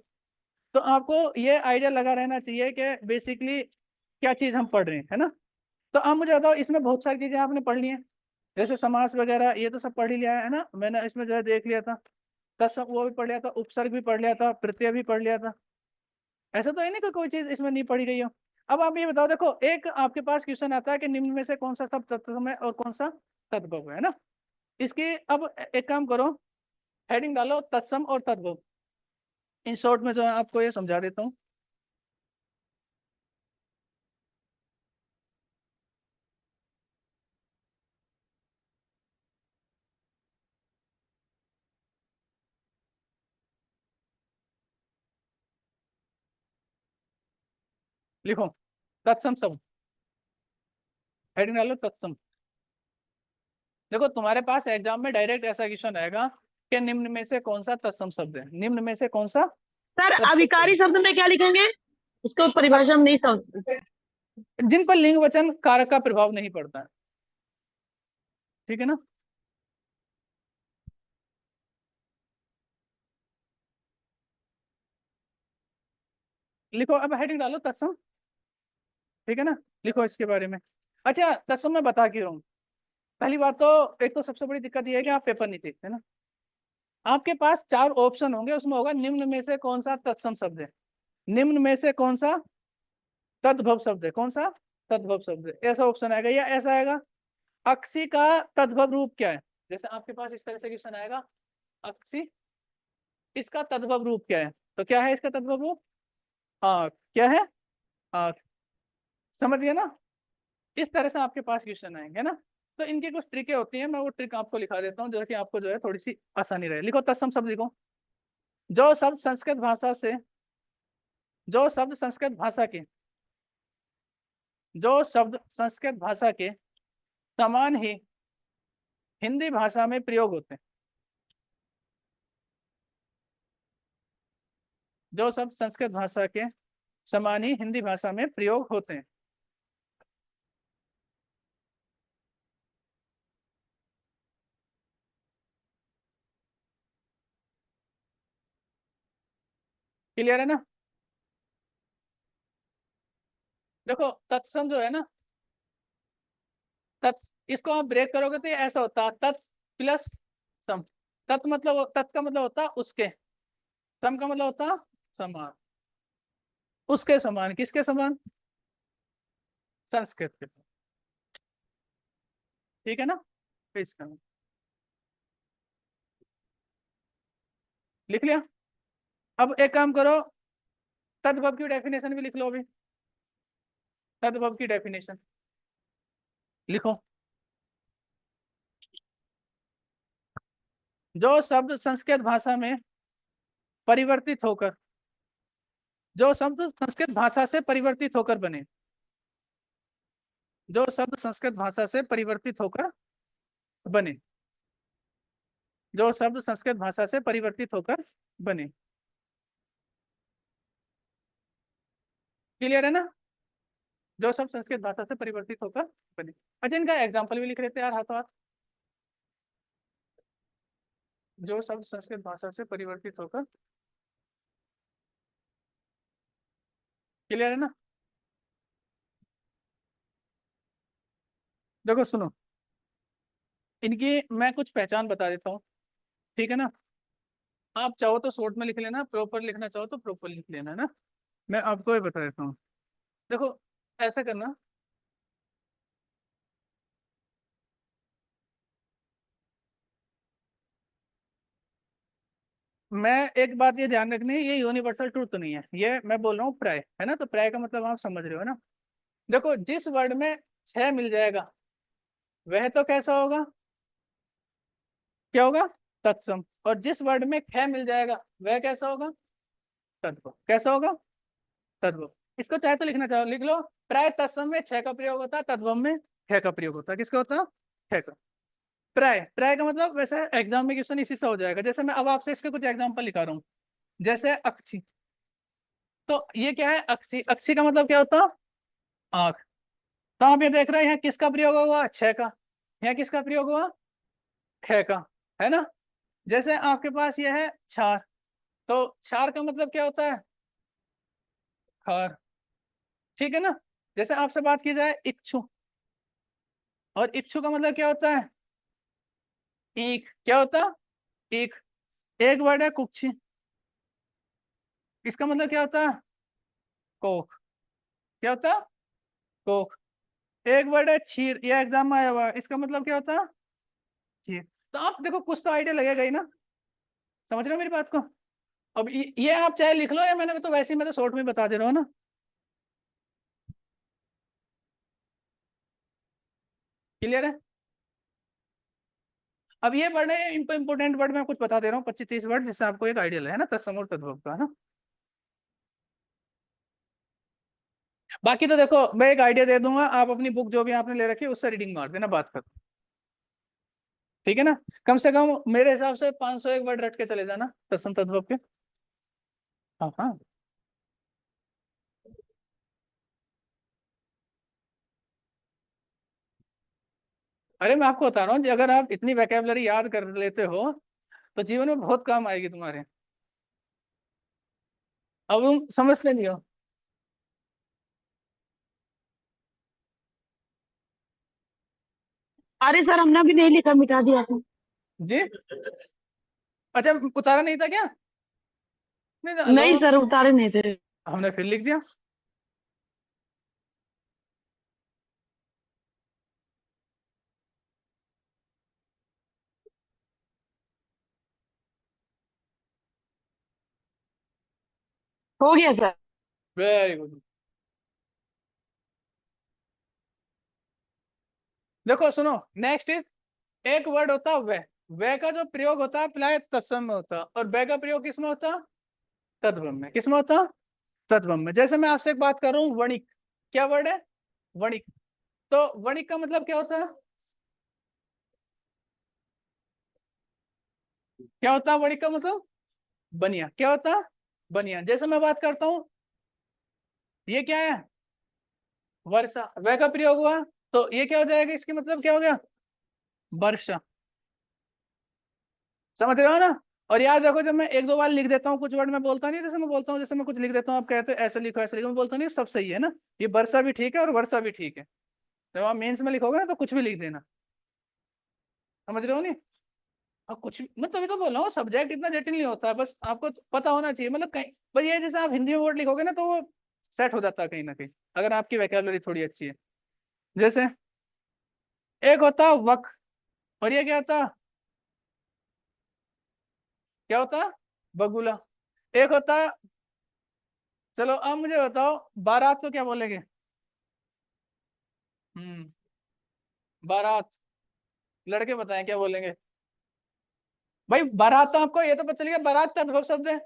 तो आपको ये आइडिया लगा रहना चाहिए कि बेसिकली क्या चीज हम पढ़ रहे हैं, है ना। तो आप मुझे बताओ, इसमें बहुत सारी चीजें आपने पढ़ ली हैं, जैसे समास वगैरह ये तो सब पढ़ ही लिया है ना, मैंने इसमें जो है देख लिया था। तत्सम वो भी पढ़ लिया था, उपसर्ग भी पढ़ लिया था, प्रत्यय भी पढ़ लिया था। ऐसा तो है नहीं कि कोई चीज इसमें नहीं पढ़ी गई हो। अब आप ये बताओ, देखो एक आपके पास क्वेश्चन आता है कि निम्न में से कौन सा सब तत्सम है और कौन सा तद्भव है ना। इसकी अब एक काम करो, हेडिंग डालो तत्सम और तद्भव। इन शॉर्ट में जो है आपको ये समझा देता हूँ। लिखो तत्सम सब, हेडिंग डालो तत्सम। देखो तुम्हारे पास एग्जाम में डायरेक्ट ऐसा क्वेश्चन आएगा कि निम्न में से कौन सा तत्सम शब्द है, निम्न में से कौन सा सर तत्सम शब्द अविकारी शब्द में क्या लिखेंगे, उसको परिभाषा हम नहीं समझ। है? जिन पर लिंग, वचन, कारक का प्रभाव नहीं पड़ता है। ठीक है ना। लिखो, अब हेडिंग डालो तत्सम। ठीक है ना, लिखो इसके बारे में। अच्छा, तत्सम मैं बता क्यों रहा हूँ। पहली बात तो, एक तो सबसे बड़ी दिक्कत ये है कि आप पेपर नहीं देखते ना। आपके पास चार ऑप्शन होंगे, उसमें होगा निम्न में से कौन सा तत्सम शब्द है, निम्न में से कौन सा तद्भव शब्द है, कौन सा तद्भव शब्द है, ऐसा ऑप्शन आएगा या ऐसा आएगा। अक्षी का तद्भव रूप क्या है, जैसे आपके पास इस तरह से क्वेश्चन आएगा, अक्षी, इसका तद्भव रूप क्या है, तो क्या है इसका तद्भव रूप, क्या है, आ, समझ गए ना। इस तरह से आपके पास क्वेश्चन आएंगे ना। तो इनकी कुछ ट्रिकें होती हैं, मैं वो ट्रिक आपको लिखा देता हूँ, जो कि आपको जो है थोड़ी सी आसानी रहे। लिखो तत्सम शब्द लिखो। जो शब्द संस्कृत भाषा से, जो शब्द संस्कृत भाषा के, जो शब्द संस्कृत भाषा के समान ही हिंदी भाषा में प्रयोग होते हैं, जो शब्द संस्कृत भाषा के समान ही हिंदी भाषा में प्रयोग होते हैं। क्लियर है ना। देखो तत्सम जो है ना, तत्, इसको आप ब्रेक करोगे तो ये ऐसा होता है, तत् प्लस सम। तत् मतलब, तत् का मतलब होता है उसके, सम का मतलब होता है समान। उसके समान, किसके समान, संस्कृत के समान। ठीक है ना, तो इसका लिख लिया। अब एक काम करो, तद्भव की डेफिनेशन भी लिख लो अभी। तद्भव की डेफिनेशन लिखो। जो शब्द संस्कृत भाषा में परिवर्तित होकर, जो शब्द संस्कृत भाषा से परिवर्तित होकर बने, जो शब्द संस्कृत भाषा से परिवर्तित होकर बने, जो शब्द संस्कृत भाषा से परिवर्तित होकर बने। क्लियर है ना, जो शब्द संस्कृत भाषा से परिवर्तित होकर बने। अच्छा, इनका एग्जाम्पल भी लिख लेते हैं यार, हाथों हाथ। जो शब्द संस्कृत भाषा से परिवर्तित होकर, क्लियर है ना। देखो सुनो, इनकी मैं कुछ पहचान बता देता हूँ। ठीक है ना, आप चाहो तो शॉर्ट में लिख लेना, प्रॉपर लिखना चाहो तो प्रॉपर लिख लेना, है ना। मैं आपको ये बता देता हूँ। देखो, ऐसा करना, मैं एक बात ये ध्यान रखनी है, ये यूनिवर्सल ट्रूथ नहीं है, ये मैं बोल रहा हूँ प्राय, है ना। तो प्राय का मतलब आप समझ रहे हो ना। देखो, जिस वर्ड में छह मिल जाएगा वह तो कैसा होगा, क्या होगा, तत्सम। और जिस वर्ड में ख मिल जाएगा वह कैसा होगा, तद्भव। कैसा होगा, तद्भव। इसको चाहे तो लिखना चाहो लिख लो। प्राय तत्सम में छह का प्रयोग होता है, तद्भव में ख का प्रयोग होता है। किसका होता है, ख का। प्राय, प्राय का मतलब वैसे एग्जाम में क्वेश्चन इसी से हो जाएगा। जैसे मैं अब आपसे इसके कुछ एग्जाम्पल लिखा रहा हूँ, जैसे अक्षी। तो ये क्या है, अक्षी, अक्षी का मतलब क्या होता है, आंख। तो आप ये देख रहे हैं यहाँ किसका प्रयोग हुआ, छह का। यहाँ किसका प्रयोग हुआ, ख का, है ना। जैसे आपके पास ये है छार, तो छार का मतलब क्या होता है, खार। ठीक है ना। जैसे आपसे बात की जाए इच्छु, और इच्छु का मतलब क्या होता है, ईख। क्या होता है, ईख। एक वर्ड है कुक्षी, इसका मतलब क्या होता है, कोख। क्या होता है, कोख। एक वर्ड है क्षीर, ये एग्जाम में आया हुआ है, इसका मतलब क्या होता है, खीर। तो आप देखो, कुछ तो आइडिया लगेगा ही ना। समझ रहे हो मेरी बात को। अब ये आप चाहे लिख लो, या मैंने तो वैसे ही, मैं तो शॉर्ट में बता दे रहा हूँ ना। क्लियर है। अब ये वर्ड है इंपोर्टेंट वर्ड, मैं कुछ बता दे रहा हूँ 25-30 वर्ड, जिससे आपको एक आइडिया है ना तत्सम और तद्भव का, है ना। बाकी तो देखो, मैं एक आइडिया दे दूंगा, आप अपनी बुक जो भी आपने ले रखी है उससे रीडिंग मार देना, बात कर। ठीक है ना। कम से कम मेरे हिसाब से 501 वर्ड रट के चले जाना तत्सम तद्भव के। हाँ हाँ। अरे मैं आपको बता रहा हूँ, अगर आप इतनी वैकेबलरी याद कर लेते हो तो जीवन में बहुत काम आएगी तुम्हारे। अब तुम समझते नहीं हो। अरे सर हमने भी नहीं लिखा, मिटा दिया था। जी। अच्छा, उतारा नहीं था क्या? नहीं था, लो। नहीं सर, उतारे नहीं थे। हमने फिर लिख दिया। हो गया सर। Very good. देखो सुनो, नेक्स्ट इज, एक वर्ड होता है वह का जो प्रयोग होता है प्लाय तत्सम में होता है, और वह का प्रयोग किस में होता है? तद्भव में। किस में होता है? तद्भव में। जैसे मैं आपसे एक बात कर रहा हूँ, वणिक। क्या वर्ड है? वणिक। तो वणिक का मतलब क्या होता है? क्या होता है वणिक का मतलब? बनिया। क्या होता है? बनिया। जैसे मैं बात करता हूँ, ये क्या है? वर्षा। वह का प्रयोग हुआ, तो ये क्या हो जाएगा? इसकी मतलब क्या हो गया? वर्षा। समझ रहे हो ना? और याद रखो, जब मैं एक दो बार लिख देता हूँ कुछ वर्ड, मैं बोलता नहीं, जैसे मैं बोलता हूँ, जैसे मैं कुछ लिख देता हूँ, आप कहते हो ऐसे लिखो ऐसे लिखो, मैं बोलता नहीं सब सही है ना। ये वर्षा भी ठीक है और वर्षा भी ठीक है। जब आप मेंस में लिखोगे ना तो कुछ भी लिख देना। समझ रहे हो नहीं? और कुछ भी, मैं तभी तो बोल रहा हूँ, सब्जेक्ट इतना जटिल नहीं होता, बस आपको पता होना चाहिए, मतलब कहीं बस ये, जैसे आप हिंदी में वर्ड लिखोगे ना तो वो सेट हो जाता है कहीं ना कहीं, अगर आपकी वैकेबलरी थोड़ी अच्छी है। जैसे एक होता वक, और ये क्या होता? क्या होता? बगुला। एक होता, चलो अब मुझे बताओ, बारात को क्या बोलेंगे? हम्म, बारात। लड़के बताएं क्या बोलेंगे? भाई बारात, तो आपको ये तो पता चल गया, बारात का अनुभव शब्द है।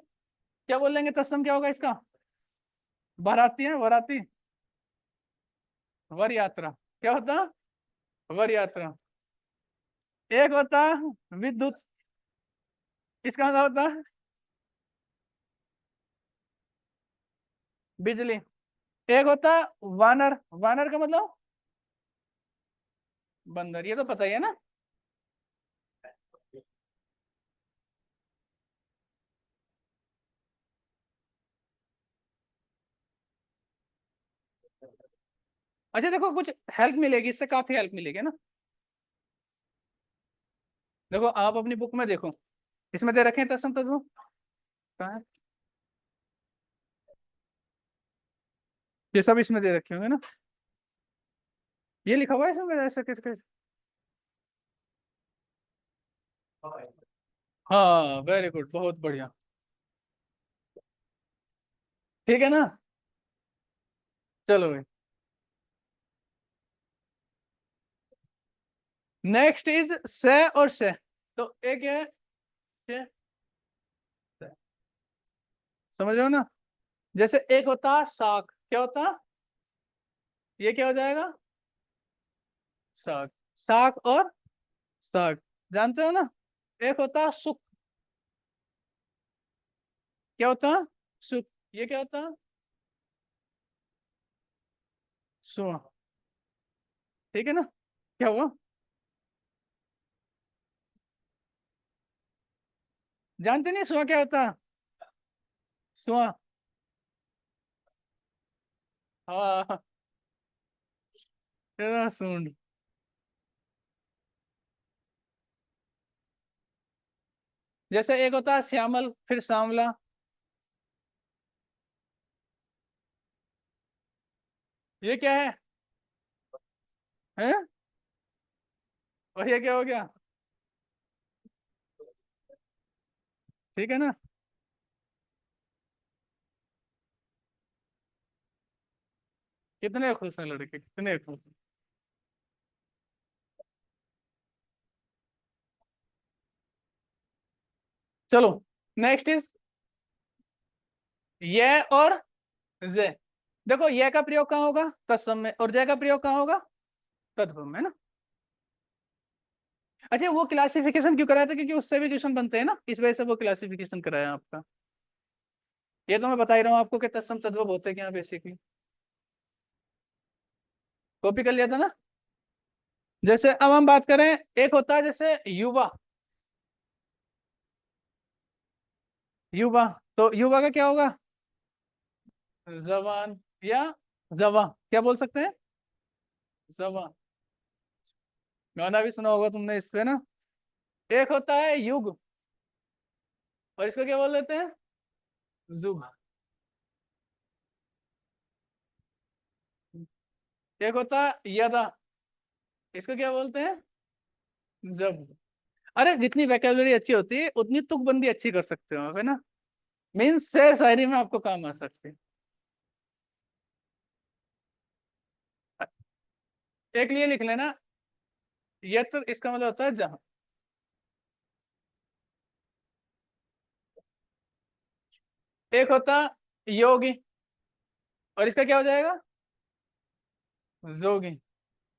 क्या बोलेंगे तत्सम क्या होगा इसका? बाराती है, बाराती। वर यात्रा। क्या होता? वर यात्रा। एक होता विद्युत। इसका मतलब होता बिजली। एक होता वानर। वानर का मतलब बंदर। ये तो पता ही है ना। अच्छा देखो, कुछ हेल्प मिलेगी इससे, काफी हेल्प मिलेगी ना। देखो आप अपनी बुक में देखो, इसमें दे रखे हैं तत्सम तत्व। कहाँ है? ये सब इसमें दे रखे होंगे ना। ये लिखा हुआ है इसमें ऐसा किस किस। हाँ वेरी गुड, बहुत बढ़िया। ठीक है ना? चलो भाई, नेक्स्ट इज से और से। तो एक है से, से। समझ रहे हो ना? जैसे एक होता साग। क्या होता? ये क्या हो जाएगा? साग। साग और साग, जानते हो ना? एक होता सुख। क्या होता? सुख। ये क्या होता? सुआ। ठीक है ना? क्या हुआ? जानते नहीं सुआ क्या होता? सुआ। हाँ, तेरा सूंड। जैसे एक होता है श्यामल, फिर सांवला। ये क्या है? हैं? और ये क्या हो गया? ठीक है ना? कितने खुश हैं लड़के, कितने खुश हैं। चलो, नेक्स्ट इज ये और जे। देखो ये का प्रयोग कहाँ होगा? तत्सम में। और जय का प्रयोग कहाँ होगा? तद्भव में ना। अच्छा, वो क्लासिफिकेशन क्यों कराया था? क्योंकि उससे भी क्वेश्चन बनते हैं ना, इस वजह से वो क्लासिफिकेशन कराया आपका। ये तो मैं बता ही रहा हूँ आपको कि तत्सम तद्भव होते क्या बेसिकली। कॉपी कर लिया था ना? जैसे अब हम बात करें, एक होता है जैसे युवा। युवा, तो युवा का क्या होगा? जवान या जवा, क्या बोल सकते हैं? जवा। गाना भी सुना होगा तुमने इस पे ना। एक होता है युग, और इसको क्या बोल देते हैं? जुग। एक होता है यदा, इसको क्या बोलते हैं? जब। अरे जितनी वैकेबलरी अच्छी होती है उतनी तुकबंदी अच्छी कर सकते हो आप, है ना। मीन्स शेर शायरी में आपको काम आ सकती है। एक लिए लिख लेना, यत्र, इसका मतलब होता है जहां। एक होता योगी, और इसका क्या हो जाएगा? जोगी।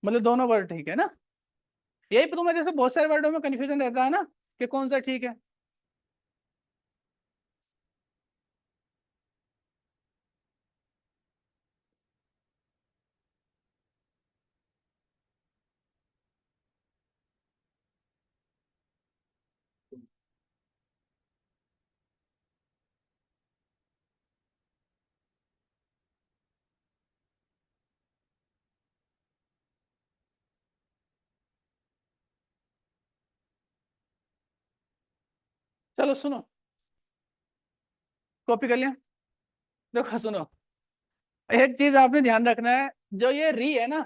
मतलब दोनों वर्ड ठीक है ना। यही तो तुम्हें जैसे बहुत सारे वर्डों में कंफ्यूजन रहता है ना, कि कौन सा ठीक है। चलो सुनो, कॉपी कर लिया। देखो सुनो, एक चीज आपने ध्यान रखना है, जो ये री है ना,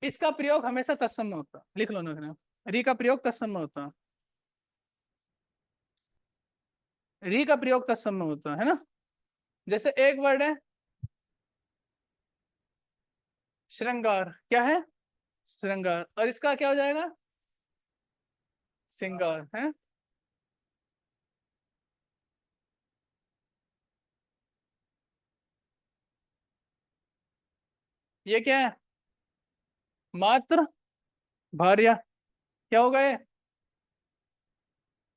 इसका प्रयोग हमेशा तत्सम में होता है। लिख लो ना, री का प्रयोग तत्सम में होता है। री का प्रयोग तत्सम में होता है ना। जैसे एक वर्ड है श्रृंगार, क्या है? श्रृंगार, और इसका क्या हो जाएगा? श्रृंगार है। ये क्या है? मात्र भार्या, क्या होगा ये?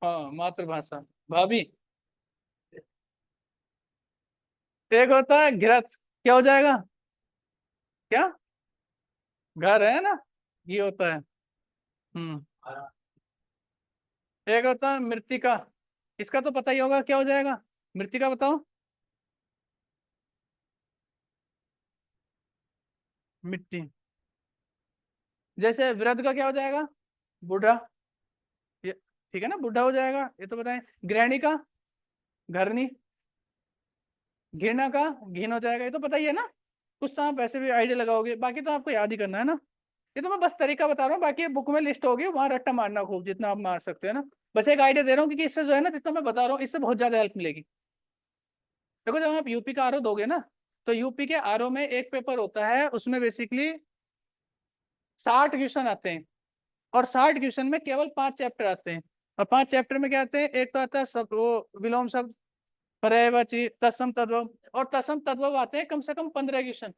हाँ, मातृभाषा, भाभी। एक होता है घृत, क्या हो जाएगा? क्या? घर है ना, ये होता है। हम्म। एक होता है मृतिका, इसका तो पता ही होगा, क्या हो जाएगा? मृतिका बताओ। मिट्टी। जैसे वृद्ध का क्या हो जाएगा? बूढ़ा। ये ठीक है ना, बूढ़ा हो जाएगा, ये तो बताएं। गृहिणी का? घरनी। घृणा का? घिन हो जाएगा, ये तो पता ही है ना। कुछ तो आप ऐसे भी आइडिया लगाओगे, बाकी तो आपको याद ही करना है ना। ये तो मैं बस तरीका बता रहा हूँ, बाकी बुक में लिस्ट होगी, वहां रट्टा मारना खूब जितना आप मार सकते हो ना। बस एक आइडिया दे रहा हूँ, क्योंकि इससे जो है ना, जितना मैं बता रहा हूँ इससे बहुत ज्यादा हेल्प मिलेगी। देखो जब आप यूपी का आरओ दोगे ना, तो यूपी के आरओ में एक पेपर होता है, उसमें बेसिकली 60 क्वेश्चन आते हैं। और 60 क्वेश्चन में केवल 5 चैप्टर आते हैं। और 5 चैप्टर में क्या आते हैं? एक तो आता है सब वो विलोम शब्द, पर्यायवाची, तत्सम तद्भव, और तत्सम तद्भव आते हैं कम से कम 15 क्वेश्चन।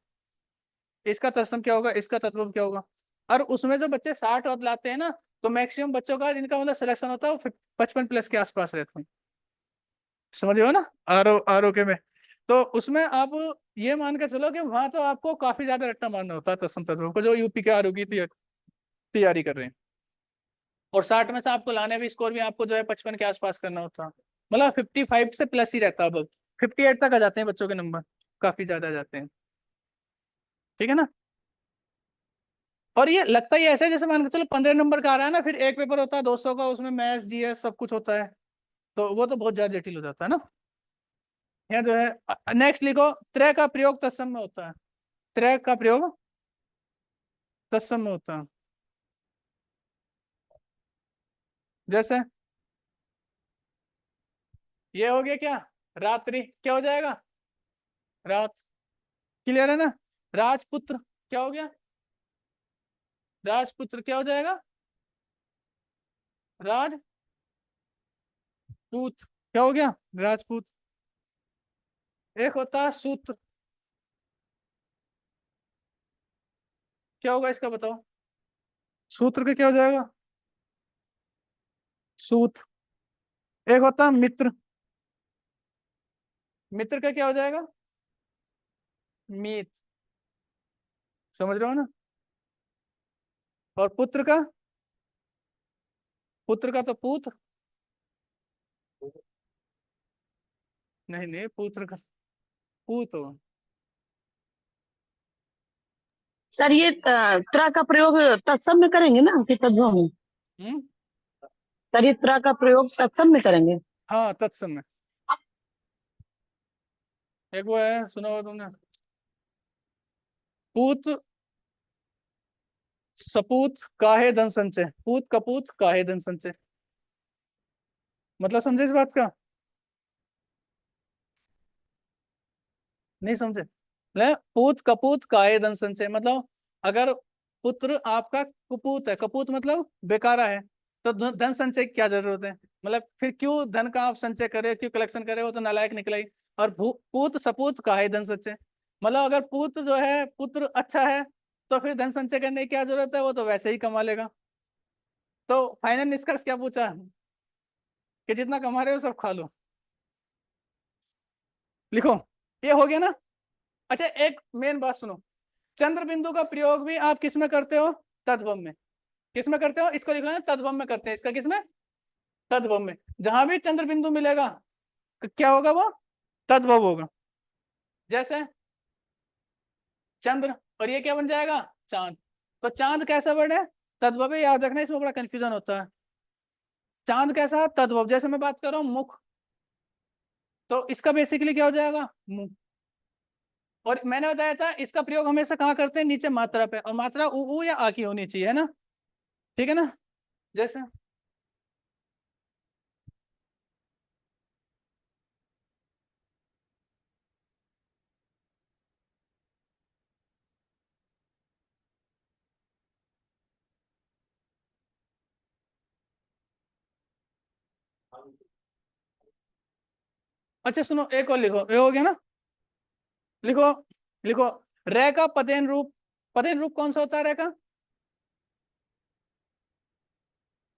इसका तत्सम क्या होगा, इसका तद्भव क्या होगा। और उसमें जो बच्चे 60 और लाते हैं ना, तो मैक्सिमम बच्चों का जिनका मतलब सिलेक्शन होता है वो 55 प्लस के आसपास रहते हैं। समझ रहे हो ना, आर ओ के में। तो उसमें आप ये मान के चलो कि वहां तो आपको काफी ज्यादा रट्टा मारना होता है तत्सम तत्व को, जो यूपी के आर ओ की तैयारी कर रहे हैं। और 60 में से आपको लाने भी स्कोर भी आपको जो है 55 के आसपास करना होता है। मतलब 55 से प्लस ही रहता है। अब 58 तक आ जाते हैं बच्चों के नंबर, काफी ज्यादा आ जाते हैं। ठीक है ना। और ये लगता ही ऐसे है जैसे मान के चलो 15 नंबर का आ रहा है ना, फिर एक पेपर होता है 200 का, उसमें मैथ्स जीएस सब कुछ होता है। तो वो तो बहुत ज्यादा जटिल हो जाता है ना। यहाँ जो है नेक्स्ट लिखो, त्रय का प्रयोग तत्सम में होता है। त्रय का प्रयोग तत्सम में होता है। जैसे ये हो गया क्या? रात्रि, क्या हो जाएगा? रात। क्लियर है ना। राजपुत्र, क्या हो गया? राजपुत्र, क्या हो जाएगा? राजपूत, क्या हो गया? राजपूत। एक होता है सूत्र, क्या होगा इसका बताओ? सूत्र का क्या हो जाएगा? सूत। एक होता है मित्र, मित्र का क्या हो जाएगा? मीत। समझ रहे हो ना। और पुत्र का तो पूत। नहीं नहीं, पुत्र का पूत हो। सर ये त्रा का प्रयोग तत्सम में करेंगे ना कि तद्भव में? हम्म। सर ये त्रा का प्रयोग तत्सम में करेंगे? हाँ, तत्सम। एक वो है, सुना हुआ तुमने, पूत सपूत काहे धन संचय, पूत कपूत काहे धन संचय। मतलब समझे इस बात का? नहीं समझे? ले, पूत कपूत काहे धन संचय मतलब, अगर पुत्र आपका कुपूत है, कपूत मतलब बेकारा है, तो धन संचय की क्या जरूरत है? मतलब फिर क्यों धन का आप संचय करें, क्यों कलेक्शन करें, वो तो नालायक निकला ही। और पूत सपूत काहे धन संचय, मतलब अगर पुत जो है, पुत्र अच्छा है, तो फिर धन संचय करने की क्या जरूरत है, वो तो वैसे ही कमा लेगा। तो फाइनल निष्कर्ष क्या पूछा कि जितना कमा रहे हो सब खा लो। लिखो, ये हो गया ना। अच्छा, एक मेन बात सुनो, चंद्र बिंदु का प्रयोग भी आप किस में करते हो? तद्भव में। किस में करते हो? इसको लिखना है, तद्भव में करते हैं इसका। किस में? तद्भव में। जहां भी चंद्र बिंदु मिलेगा, क्या होगा वो? तद्भव होगा। जैसे चंद्र, और ये क्या बन जाएगा? चांद। तो चांद कैसा वर्ड है? तद्भव है, याद रखना, इसमें बड़ा कंफ्यूजन होता है। चांद कैसा? तद्भव। जैसे मैं बात कर रहा हूँ मुख, तो इसका बेसिकली क्या हो जाएगा? मुंह। और मैंने बताया था इसका प्रयोग हमेशा कहाँ करते हैं? नीचे मात्रा पे, और मात्रा उ या आ की होनी चाहिए, है ना? ठीक है ना? जैसे अच्छा सुनो, एक और लिखो, ये हो गया ना। लिखो, लिखो, रे का पदेन रूप। पदेन रूप कौन सा होता है रे का?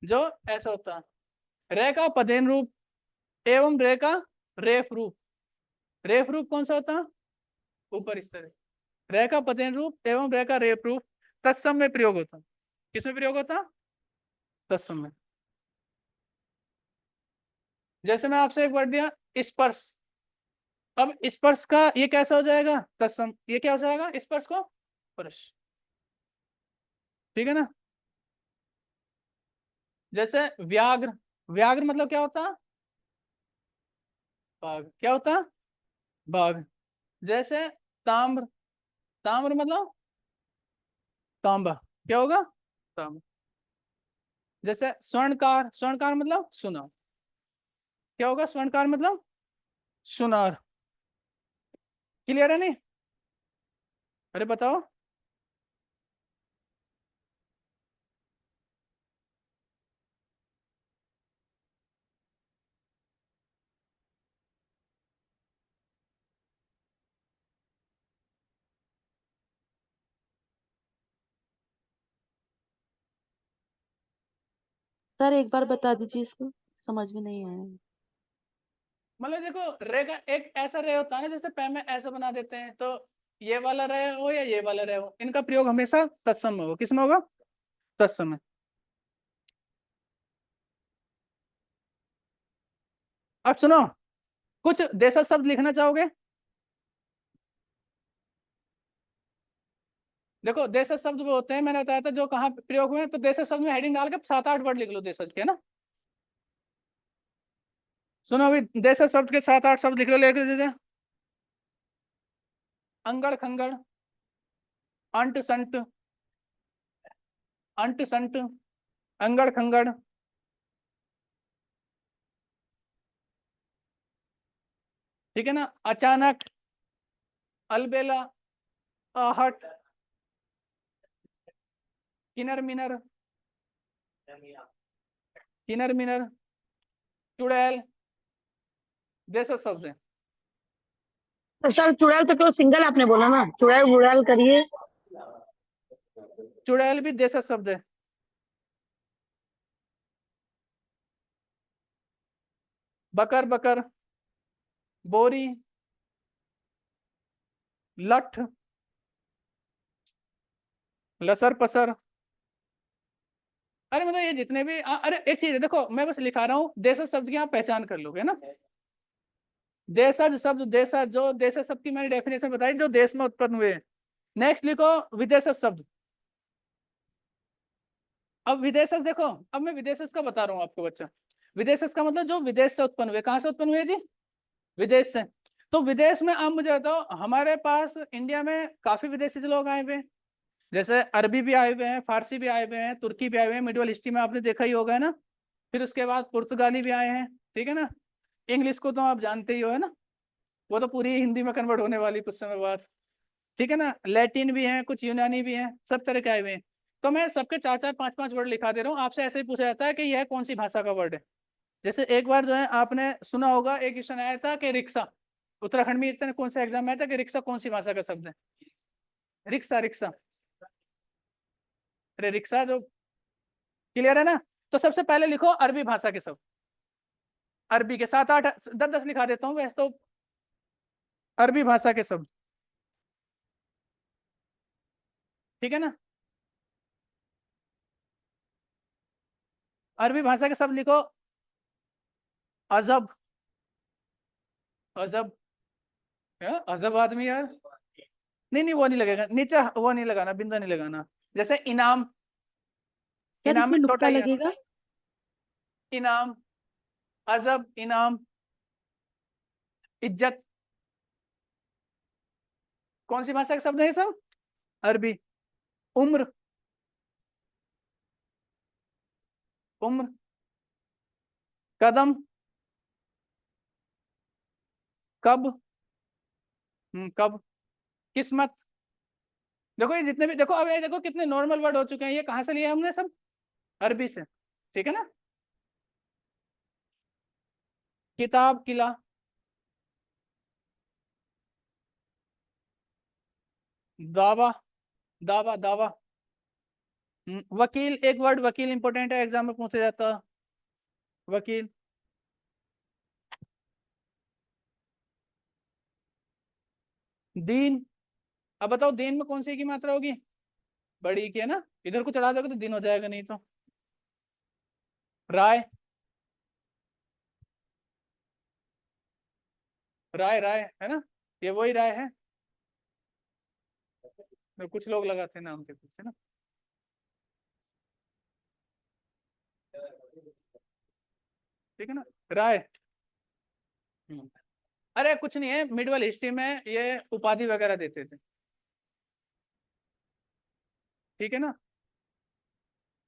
जो ऐसा होता है। रे का पदेन रूप एवं रे का रेफ रूप। रेफ रूप कौन सा होता है? ऊपर इस तरह। रे का पदेन रूप एवं रे का रेफ रूप तत्सम में प्रयोग होता है। किसमें प्रयोग होता है? तत्सम में। जैसे मैं आपसे एक वर्ड दिया, स्पर्श। अब स्पर्श का ये कैसा हो जाएगा? तत्सम। ये क्या हो जाएगा? स्पर्श को स्पर्श। ठीक है ना? जैसे व्याघ्र। व्याघ्र मतलब क्या होता है? बाघ। क्या होता है? बाघ। जैसे ताम्र। ताम्र मतलब तांबा। क्या होगा? तांबा। जैसे स्वर्णकार। स्वर्णकार मतलब सुनार। क्या होगा? स्वर्णकार मतलब सुनार। क्लियर है नहीं? अरे बताओ। सर एक बार बता दीजिए इसको, समझ में नहीं आया। मतलब देखो, रे का एक ऐसा रे होता है ना, जैसे पैन में ऐसा बना देते हैं, तो ये वाला रे हो या ये वाला रे हो, इनका प्रयोग हमेशा तत्सम में होगा। किसमें होगा? तत्सम में। अब सुनो, कुछ देशज शब्द लिखना चाहोगे? देखो, देशज शब्द वो होते हैं, मैंने बताया था जो कहाँ प्रयोग हुए हैं, तो देशज शब्द में हेडिंग डाल के 7-8 वर्ड लिख लो देशज के, ना? सुनो, अभी देशज शब्द के 7-8 शब्द लिख लो, लेकर दीजिए। अंगड़ खंगड़, अंट संट, अंट संट, अंगड़ खंगड़। ठीक है ना? अचानक, अलबेला, आहट, किनर मिनर, किनर मिनर, चुड़ैल, जैसे शब्द है। तो सर चुड़ैल तो केवल सिंगल आपने बोला ना, चुड़ैल बुड़ैल करिए। चुड़ैल भी जैसा शब्द है। बकर बकर, बोरी, लठ, लसर पसर, अरे मतलब ये जितने भी अरे एक चीज है, देखो मैं बस लिखा रहा हूँ, देशज शब्द की आप पहचान कर लोगे ना। देशज शब्द, देशज जो देशज शब्द की मैंने डेफिनेशन बताई, जो देश में उत्पन्न हुए। नेक्स्ट लिखो विदेशज शब्द। अब विदेशज देखो, अब मैं विदेशज का बता रहा हूँ आपको बच्चा। विदेशज का मतलब जो विदेश से उत्पन्न हुए। कहाँ से उत्पन्न हुए जी? विदेश से। तो विदेश में आप मुझे बताओ, हमारे पास इंडिया में काफी विदेशी लोग आए हुए हैं। जैसे अरबी भी आए हुए हैं, फारसी भी आए हुए हैं, तुर्की भी आए हुए हैं, मिडल हिस्ट्री में आपने देखा ही होगा है ना। फिर उसके बाद पुर्तगाली भी आए हैं, ठीक है ना। इंग्लिश को तो आप जानते ही हो है ना, वो तो पूरी हिंदी में कन्वर्ट होने वाली कुछ समय बाद, ठीक है ना। लैटिन भी हैं, कुछ यूनानी भी हैं, सब तरह के आए हुए हैं। तो मैं सबके 4-4 5-5 वर्ड लिखा दे रहा हूँ। आपसे ऐसे ही पूछा जाता है कि यह कौन सी भाषा का वर्ड है। जैसे एक बार जो है आपने सुना होगा, एक क्वेश्चन आया था कि रिक्शा, उत्तराखंड में इतने कौन सा एग्जाम आया था कि रिक्शा कौन सी भाषा का शब्द है। रिक्शा, रिक्शा, अरे रिक्शा जो, क्लियर है ना। तो सबसे पहले लिखो अरबी भाषा के शब्द। अरबी के 7-8 10-10 लिखा देता हूँ वैसे तो। अरबी भाषा के शब्द, ठीक है ना। अरबी भाषा के शब्द लिखो। अजब, अजब, अजब आदमी यार। नहीं नहीं, वो नहीं लगेगा नीचे, वो नहीं लगाना, बिंदा नहीं लगाना। जैसे इनाम, यार इनाम में इसमें छोटा नुक्ता ही है। लगेगा? इनाम, अजब, इनाम, इज्जत, कौन सी भाषा के शब्द है ये सब? अरबी। उम्र, उम्र, कदम, कब, कब, किस्मत। देखो ये जितने भी, देखो अब ये देखो कितने नॉर्मल वर्ड हो चुके हैं। ये कहाँ से लिए हमने सब? अरबी से, ठीक है ना। किताब, किला, दावा, दावा, दावा, वकील। एक वर्ड वकील इंपॉर्टेंट है, एग्जाम में पूछा जाता है, वकील। दीन, अब बताओ दीन में कौन सी की मात्रा होगी? बड़ी की है ना। इधर को चढ़ा दोगे तो दिन हो जाएगा, नहीं तो। राय, राय, राय है ना, ये वही राय है। तो कुछ लोग लगाते हैं नाम के पीछे ना। ठीक है ना, राय। हम्म। अरे कुछ नहीं है, मिडवल हिस्ट्री में ये उपाधि वगैरह देते थे, ठीक है ना।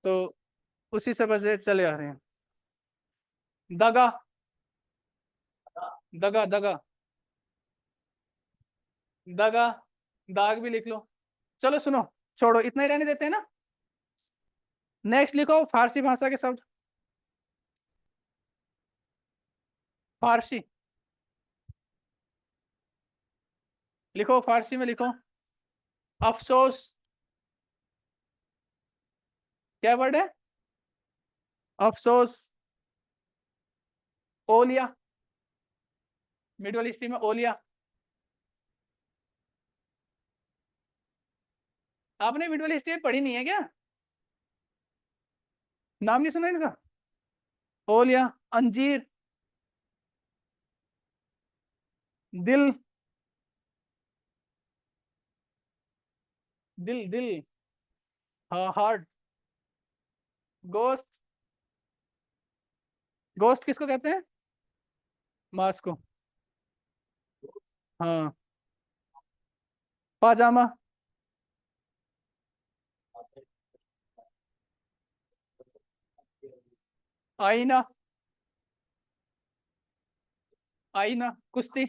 तो उसी समय से चले आ रहे हैं। दगा, दगा, दगा, दगा, दाग भी लिख लो। चलो सुनो, छोड़ो, इतना ही रहने देते हैं ना। नेक्स्ट लिखो फारसी भाषा के शब्द। फारसी लिखो, फारसी में लिखो। अफसोस, क्या वर्ड है? अफसोस। ओलिया, मिडल ईस्ट में ओलिया। आपने मिडल ईस्ट पढ़ी नहीं है क्या? नाम नहीं सुना इनका? ओलिया, अंजीर, दिल, दिल, दिल, हाँ हार्ट। गोश्त, गोश्त किसको कहते हैं? मांस को। हाँ। पाजामा, आईना, आईना, कुश्ती,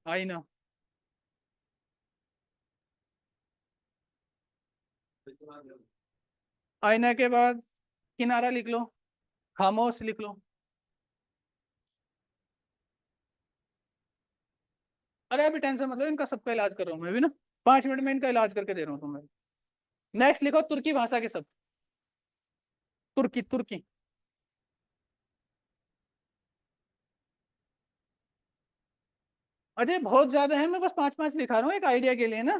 आईना। आईना के बाद किनारा लिख लो, खामोश लिख लो। अरे अभी टेंशन मतलब, इनका सबका इलाज कर रहा हूँ मैं भी ना। 5 मिनट में इनका इलाज करके दे रहा हूँ तुम्हें। नेक्स्ट लिखो तुर्की भाषा के शब्द। तुर्की, तुर्की, अजय बहुत ज्यादा है, मैं बस 5-5 लिखा रहा हूँ एक आइडिया के लिए ना।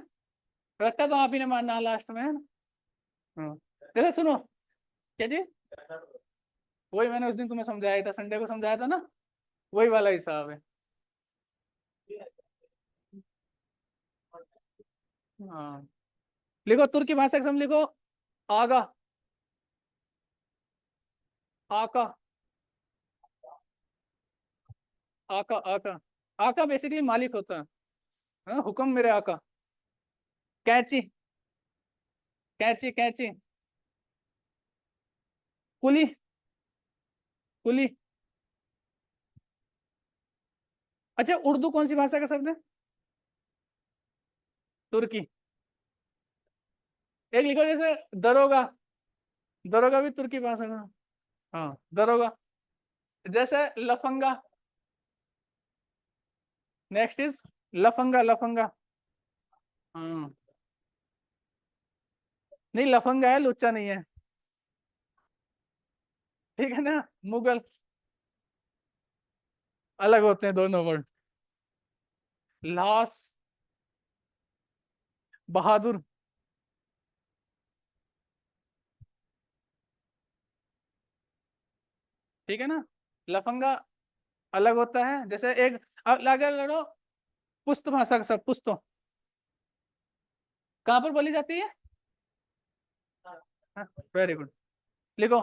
रट्टा तो आप ही ने मारना लास्ट में है ना। हाँ, देखो सुनो। क्या जी? वही मैंने उस दिन तुम्हें समझाया था, संडे को समझाया था ना, वही वाला हिसाब है। हाँ, लिखो तुर्की भाषा का शब्द लिखो, आगा, आका, आका, आका। आका बेसिकली मालिक होता है। हाँ, हुक्म मेरे आका। कैची, कैची, कैची। कुली, कुली। अच्छा, उर्दू कौन सी भाषा का शब्द है? तुर्की। एक लिखो जैसे दरोगा, दरोगा भी तुर्की भाषा का। हाँ, दरोगा। जैसे लफंगा, नेक्स्ट इज लफंगा, लफंगा। हाँ, नहीं लफंगा है, लुच्चा नहीं है, ठीक है ना। मुगल, अलग होते हैं दोनों वर्ड। लास, बहादुर, ठीक है ना। लफंगा अलग होता है, जैसे एक, अब लगा लो पुस्त भाषा का सब, पुस्तो कहाँ पर बोली जाती है? Very good. लिखो,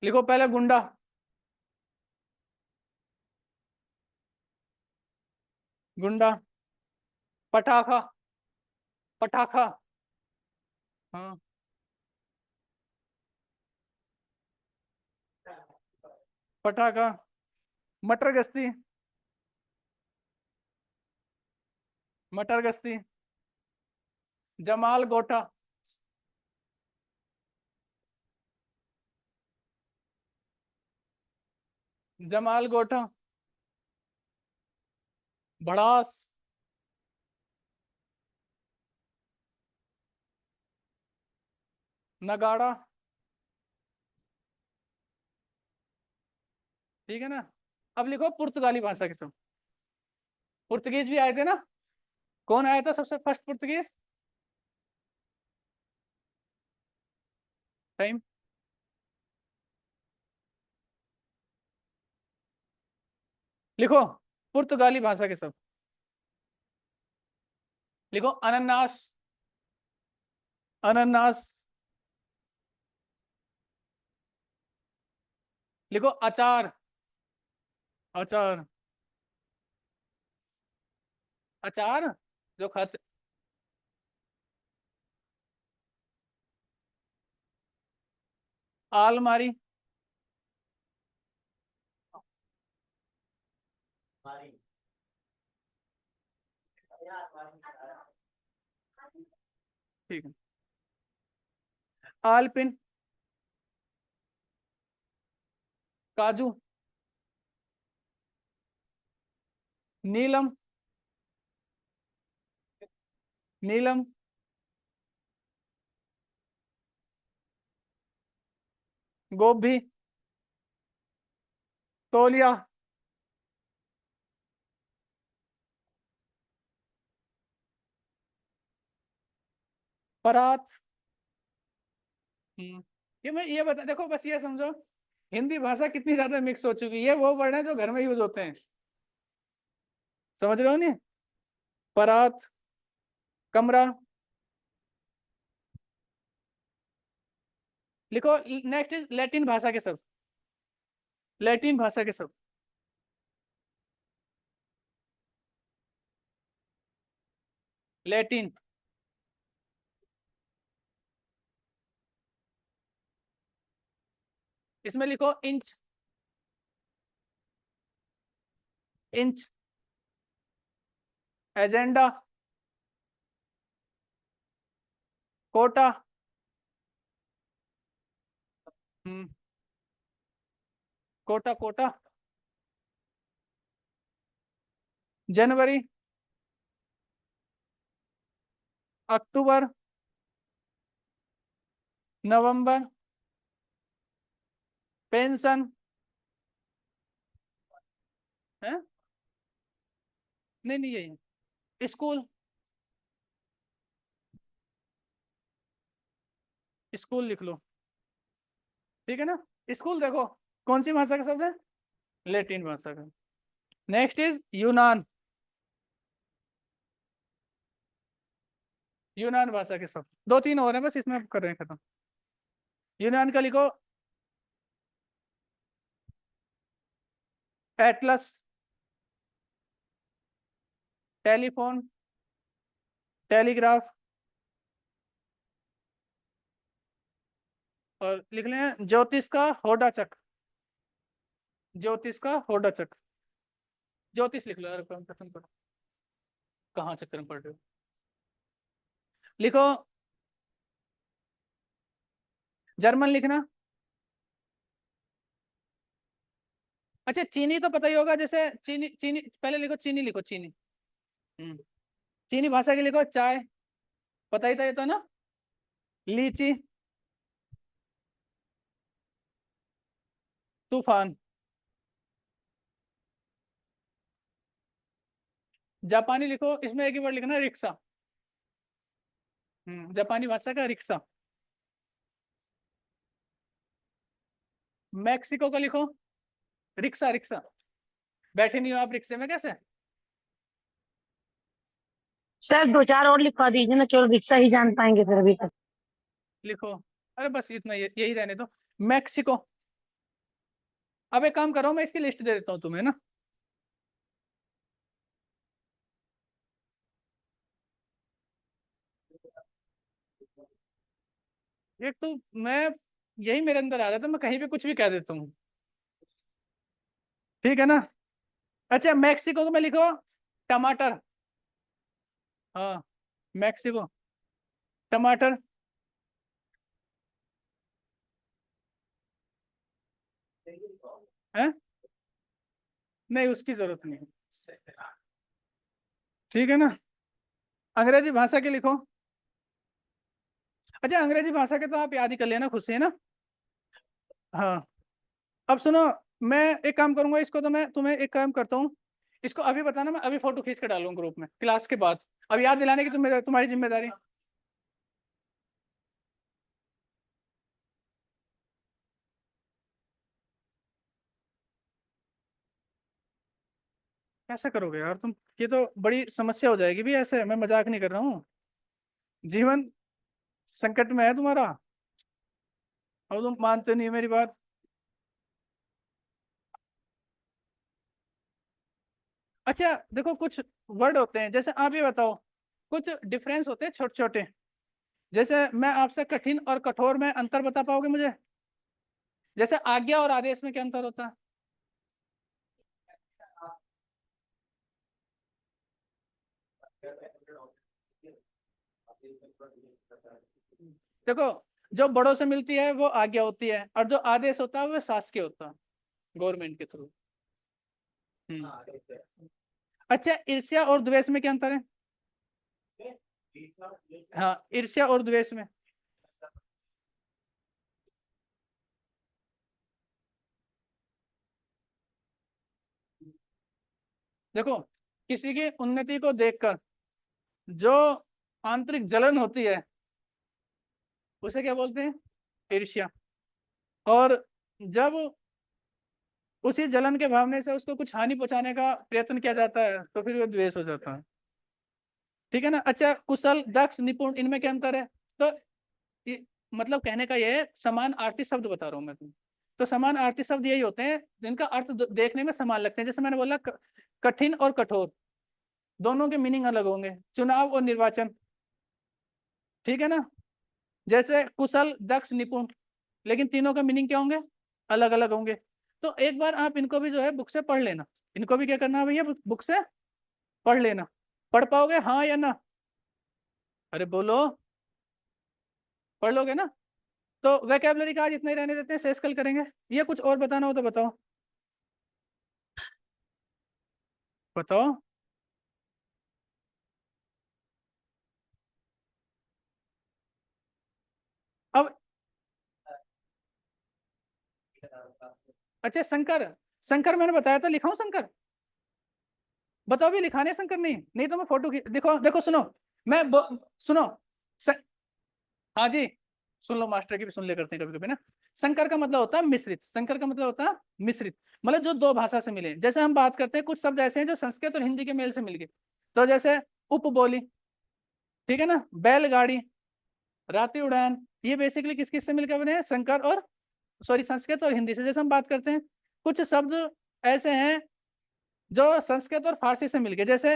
लिखो पहले गुंडा, गुंडा। पटाखा, पटाखा। हाँ, पटाखा। मटर गश्ती, मटर गश्ती। जमाल गोटा, जमाल गोटा। भड़ास, नगाड़ा, ठीक है ना। अब लिखो पुर्तगाली भाषा के सब। पुर्तगीज भी आए थे ना, कौन आया था सबसे फर्स्ट पुर्तगीज? टाइम। लिखो पुर्तगाली भाषा के सब। लिखो अनन्नास, अनन्नास। लिखो अचार, अचार, अचार जो खाते। आलमारी, ठीक है। आलपिन, काजू। नीलम, नीलम। गोभी, तौलिया। परात। ये मैं ये बता, देखो बस ये समझो, हिंदी भाषा कितनी ज्यादा मिक्स हो चुकी है, वो वर्ड है जो घर में यूज होते हैं, समझ रहे हो नहीं? परात, कमरा। लिखो नेक्स्ट इज लैटिन भाषा के सब, लैटिन भाषा के सब। लैटिन, इसमें लिखो इंच, इंच। एजेंडा, कोटा। हम्म, कोटा, कोटा। जनवरी, अक्टूबर, नवंबर। पेंशन है, नहीं नहीं यही है। स्कूल, स्कूल लिख लो। ठीक है ना। स्कूल देखो कौन सी भाषा का शब्द है, लैटिन भाषा का। नेक्स्ट इज यूनान, यूनान भाषा के शब्द 2-3 और हैं बस, इसमें आप कर रहे हैं खत्म। यूनान का लिखो एटलस, टेलीफोन, टेलीग्राफ, और लिख लें ज्योतिष का होडा चक्र, ज्योतिष का होडा चक्र। ज्योतिष लिख लो यार, काम खत्म करो, कहाँ चक्कर में पड़ रहे हो। लिखो जर्मन लिखना। अच्छा चीनी तो पता ही होगा, जैसे चीनी, चीनी पहले लिखो, चीनी लिखो, चीनी। चीनी भाषा की लिखो चाय, पता ही था ये तो ना। लीची, तूफान। जापानी लिखो, इसमें एक ही वर्ड लिखना, रिक्शा। जापानी भाषा का रिक्शा। मैक्सिको का लिखो रिक्शा, रिक्शा। बैठे नहीं हो आप रिक्शे में कैसे। सर 2-4 और लिखवा दीजिए ना, केवल रिक्शा ही जान पाएंगे फिर अभी तक। लिखो, अरे बस इतना, यही रहने दो, मैक्सिको। अब एक काम करो, मैं इसकी लिस्ट दे देता हूँ तुम्हें ना। एक तो मैं, यही मेरे अंदर आ रहा था, मैं कहीं पे कुछ भी कह देता हूँ, ठीक है ना। अच्छा मैक्सिको को मैं लिखो टमाटर, हाँ मैक्सिको टमाटर। है नहीं, उसकी जरूरत नहीं है, ठीक है ना। अंग्रेजी भाषा के लिखो। अच्छा अंग्रेजी भाषा के तो आप याद ही कर लेना खुद से, है ना। हाँ अब सुनो, मैं एक काम करूंगा, इसको तो मैं तुम्हें एक काम करता हूँ, इसको अभी बताना, मैं अभी फोटो खींच कर डालूंगा ग्रुप में क्लास के बाद। अब याद दिलाने की तुम्हारी जिम्मेदारी। कैसा करोगे यार तुम, ये तो बड़ी समस्या हो जाएगी भी, ऐसे मैं मजाक नहीं कर रहा हूँ, जीवन संकट में है तुम्हारा, अब तुम मानते नहीं हो मेरी बात। अच्छा देखो कुछ वर्ड होते हैं, जैसे आप ये बताओ, कुछ डिफरेंस होते हैं छोटे छोटे, जैसे मैं आपसे कठिन और कठोर में अंतर बता पाओगे मुझे। जैसे आज्ञा और आदेश में क्या अंतर होता है। देखो जो बड़ों से मिलती है वो आज्ञा होती है, और जो आदेश होता है वो शासकीय होता है, गवर्नमेंट के थ्रू। अच्छा ईर्ष्या और द्वेष में क्या अंतर है। हाँ ईर्ष्या और द्वेष में। देखो किसी की उन्नति को देखकर जो आंतरिक जलन होती है उसे क्या बोलते हैं, ईर्ष्या। और जब उसी जलन के भावने से उसको कुछ हानि पहुंचाने का प्रयत्न किया जाता है तो फिर वो द्वेष हो जाता है, ठीक है ना। अच्छा कुशल, दक्ष, निपुण, इनमें क्या अंतर है। तो ये मतलब कहने का ये है, समान आर्थिक शब्द बता रहा हूँ मैं तुम्हें। तो समान आर्थिक शब्द यही होते हैं जिनका अर्थ देखने में समान लगते हैं, जैसे मैंने बोला कठिन और कठोर, दोनों के मीनिंग अलग होंगे। चुनाव और निर्वाचन, ठीक है ना। जैसे कुशल, दक्ष, निपुण, लेकिन तीनों का मीनिंग क्या होंगे, अलग अलग होंगे। तो एक बार आप इनको भी जो है बुक से पढ़ लेना, इनको भी क्या करना है भैया, बुक से पढ़ लेना। पढ़ पाओगे हाँ या ना, अरे बोलो, पढ़ लोगे ना। तो वैकेबलरी का आज इतना ही रहने देते हैं, शेष कल करेंगे। ये कुछ और बताना हो तो बताओ, बताओ। अब अच्छा शंकर, शंकर मैंने बताया था, लिखाऊं शंकर, बताओ भी लिखाने शंकर, नहीं नहीं तो मैं फोटो देखो देखो सुनो, मैं सुनो स... हाँ जी, सुन लो, मास्टर की भी सुन ले करते हैं कभी कभी ना। संकर का मतलब होता है मिश्रित, संकर का मतलब होता है मिश्रित, मतलब जो दो भाषा से मिले। जैसे हम बात करते हैं, कुछ शब्द ऐसे हैं जो संस्कृत और हिंदी के मेल से मिल गए, तो जैसे उपबोली, ठीक है ना, बैलगाड़ी, रात्रि उड़ान, ये बेसिकली किस किस से मिलकर बने हैं, संकर और सॉरी संस्कृत और हिंदी से। जैसे हम बात करते हैं, कुछ शब्द ऐसे हैं जो संस्कृत और फारसी से मिल गए, जैसे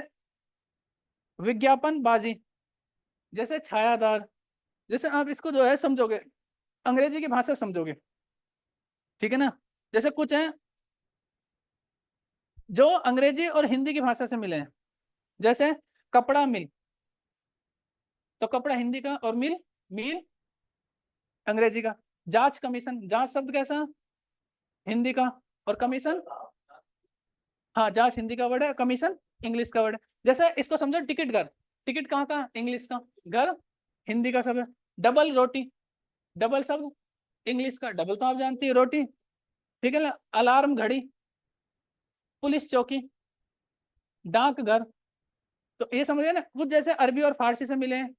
विज्ञापन बाजी, जैसे छायादार। जैसे आप इसको जो है समझोगे, अंग्रेजी की भाषा समझोगे, ठीक है ना, जैसे कुछ हैं जो अंग्रेजी और हिंदी की भाषा से मिले हैं, जैसे कपड़ा मिल, तो कपड़ा हिंदी का और मिल मिल अंग्रेजी का। जांच कमीशन, जांच शब्द कैसा, हिंदी का, और कमीशन, हाँ जांच हिंदी का वर्ड है, कमीशन इंग्लिश का वर्ड है। जैसे इसको समझो टिकट घर, टिकट कहाँ का, इंग्लिश का, घर हिंदी का शब्द है। डबल रोटी, डबल शब्द इंग्लिश का, डबल तो आप जानती है रोटी, ठीक है ना। अलार्म घड़ी, पुलिस चौकी, डाक घर, तो ये समझिए ना, कुछ जैसे अरबी और फारसी से मिले हैं,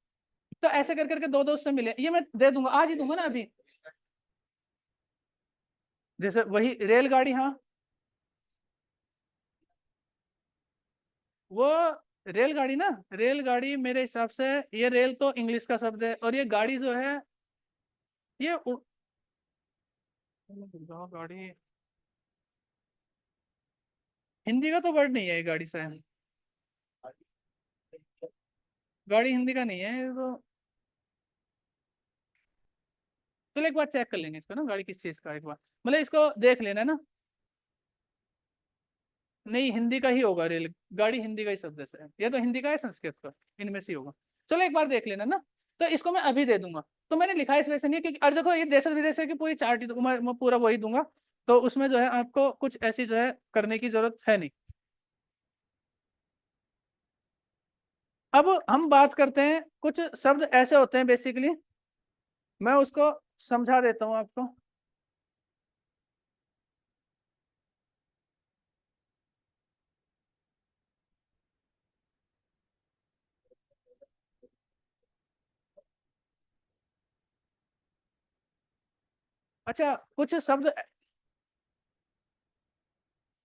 तो ऐसे कर करके दो दो से मिले, ये मैं दे दूंगा, आज ही दूंगा ना अभी। जैसे वही रेलगाड़ी, हाँ वो रेलगाड़ी ना, रेलगाड़ी मेरे हिसाब से, ये रेल तो इंग्लिश का शब्द है, और ये गाड़ी जो है ये गाड़ी हिंदी का तो वर्ड नहीं है, ये गाड़ी से, गाड़ी हिंदी का नहीं है ये तो। चलो एक बार चेक कर लेंगे इसको ना, गाड़ी किस चीज का, एक बार मतलब इसको देख लेना ना। नहीं हिंदी का ही होगा, रेल गाड़ी हिंदी का ही शब्द है, ये तो हिंदी का है संस्कृत का, इनमें से ही होगा। चलो एक बार देख लेना ना, तो इसको मैं अभी दे दूंगा। तो मैंने लिखा है इस वजह से नहीं, क्योंकि और देखो ये देश विदेश की पूरी चार्ट ही मैं पूरा वही दूंगा, तो उसमें जो है आपको कुछ ऐसी जो है करने की जरूरत है नहीं। अब हम बात करते हैं, कुछ शब्द ऐसे होते हैं बेसिकली, मैं उसको समझा देता हूँ आपको। अच्छा कुछ शब्द,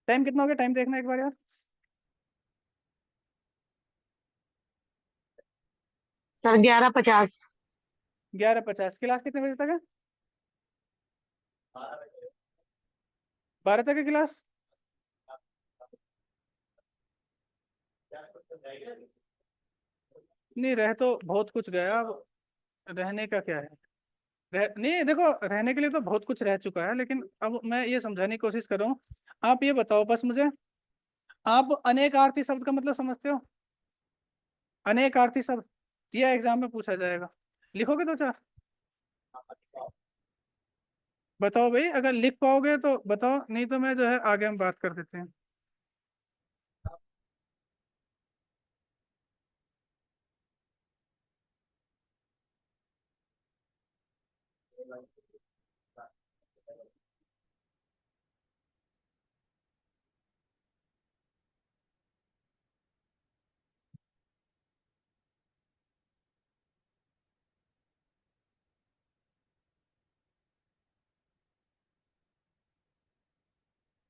टाइम कितना हो गया, टाइम देखना एक बार यार। सर 11:50। 11:50, क्लास कितने बजे तक है, 12 तक है क्लास। नहीं रह तो बहुत कुछ गया, अब रहने का क्या है, नहीं देखो रहने के लिए तो बहुत कुछ रह चुका है, लेकिन अब मैं ये समझाने की कोशिश कर रहा हूँ। आप ये बताओ बस मुझे, आप अनेक आरती शब्द का मतलब समझते हो, अनेक आरती शब्द, ये एग्जाम में पूछा जाएगा, लिखोगे दो चार, बताओ भाई, अगर लिख पाओगे तो बताओ, नहीं तो मैं जो है आगे हम बात कर देते हैं।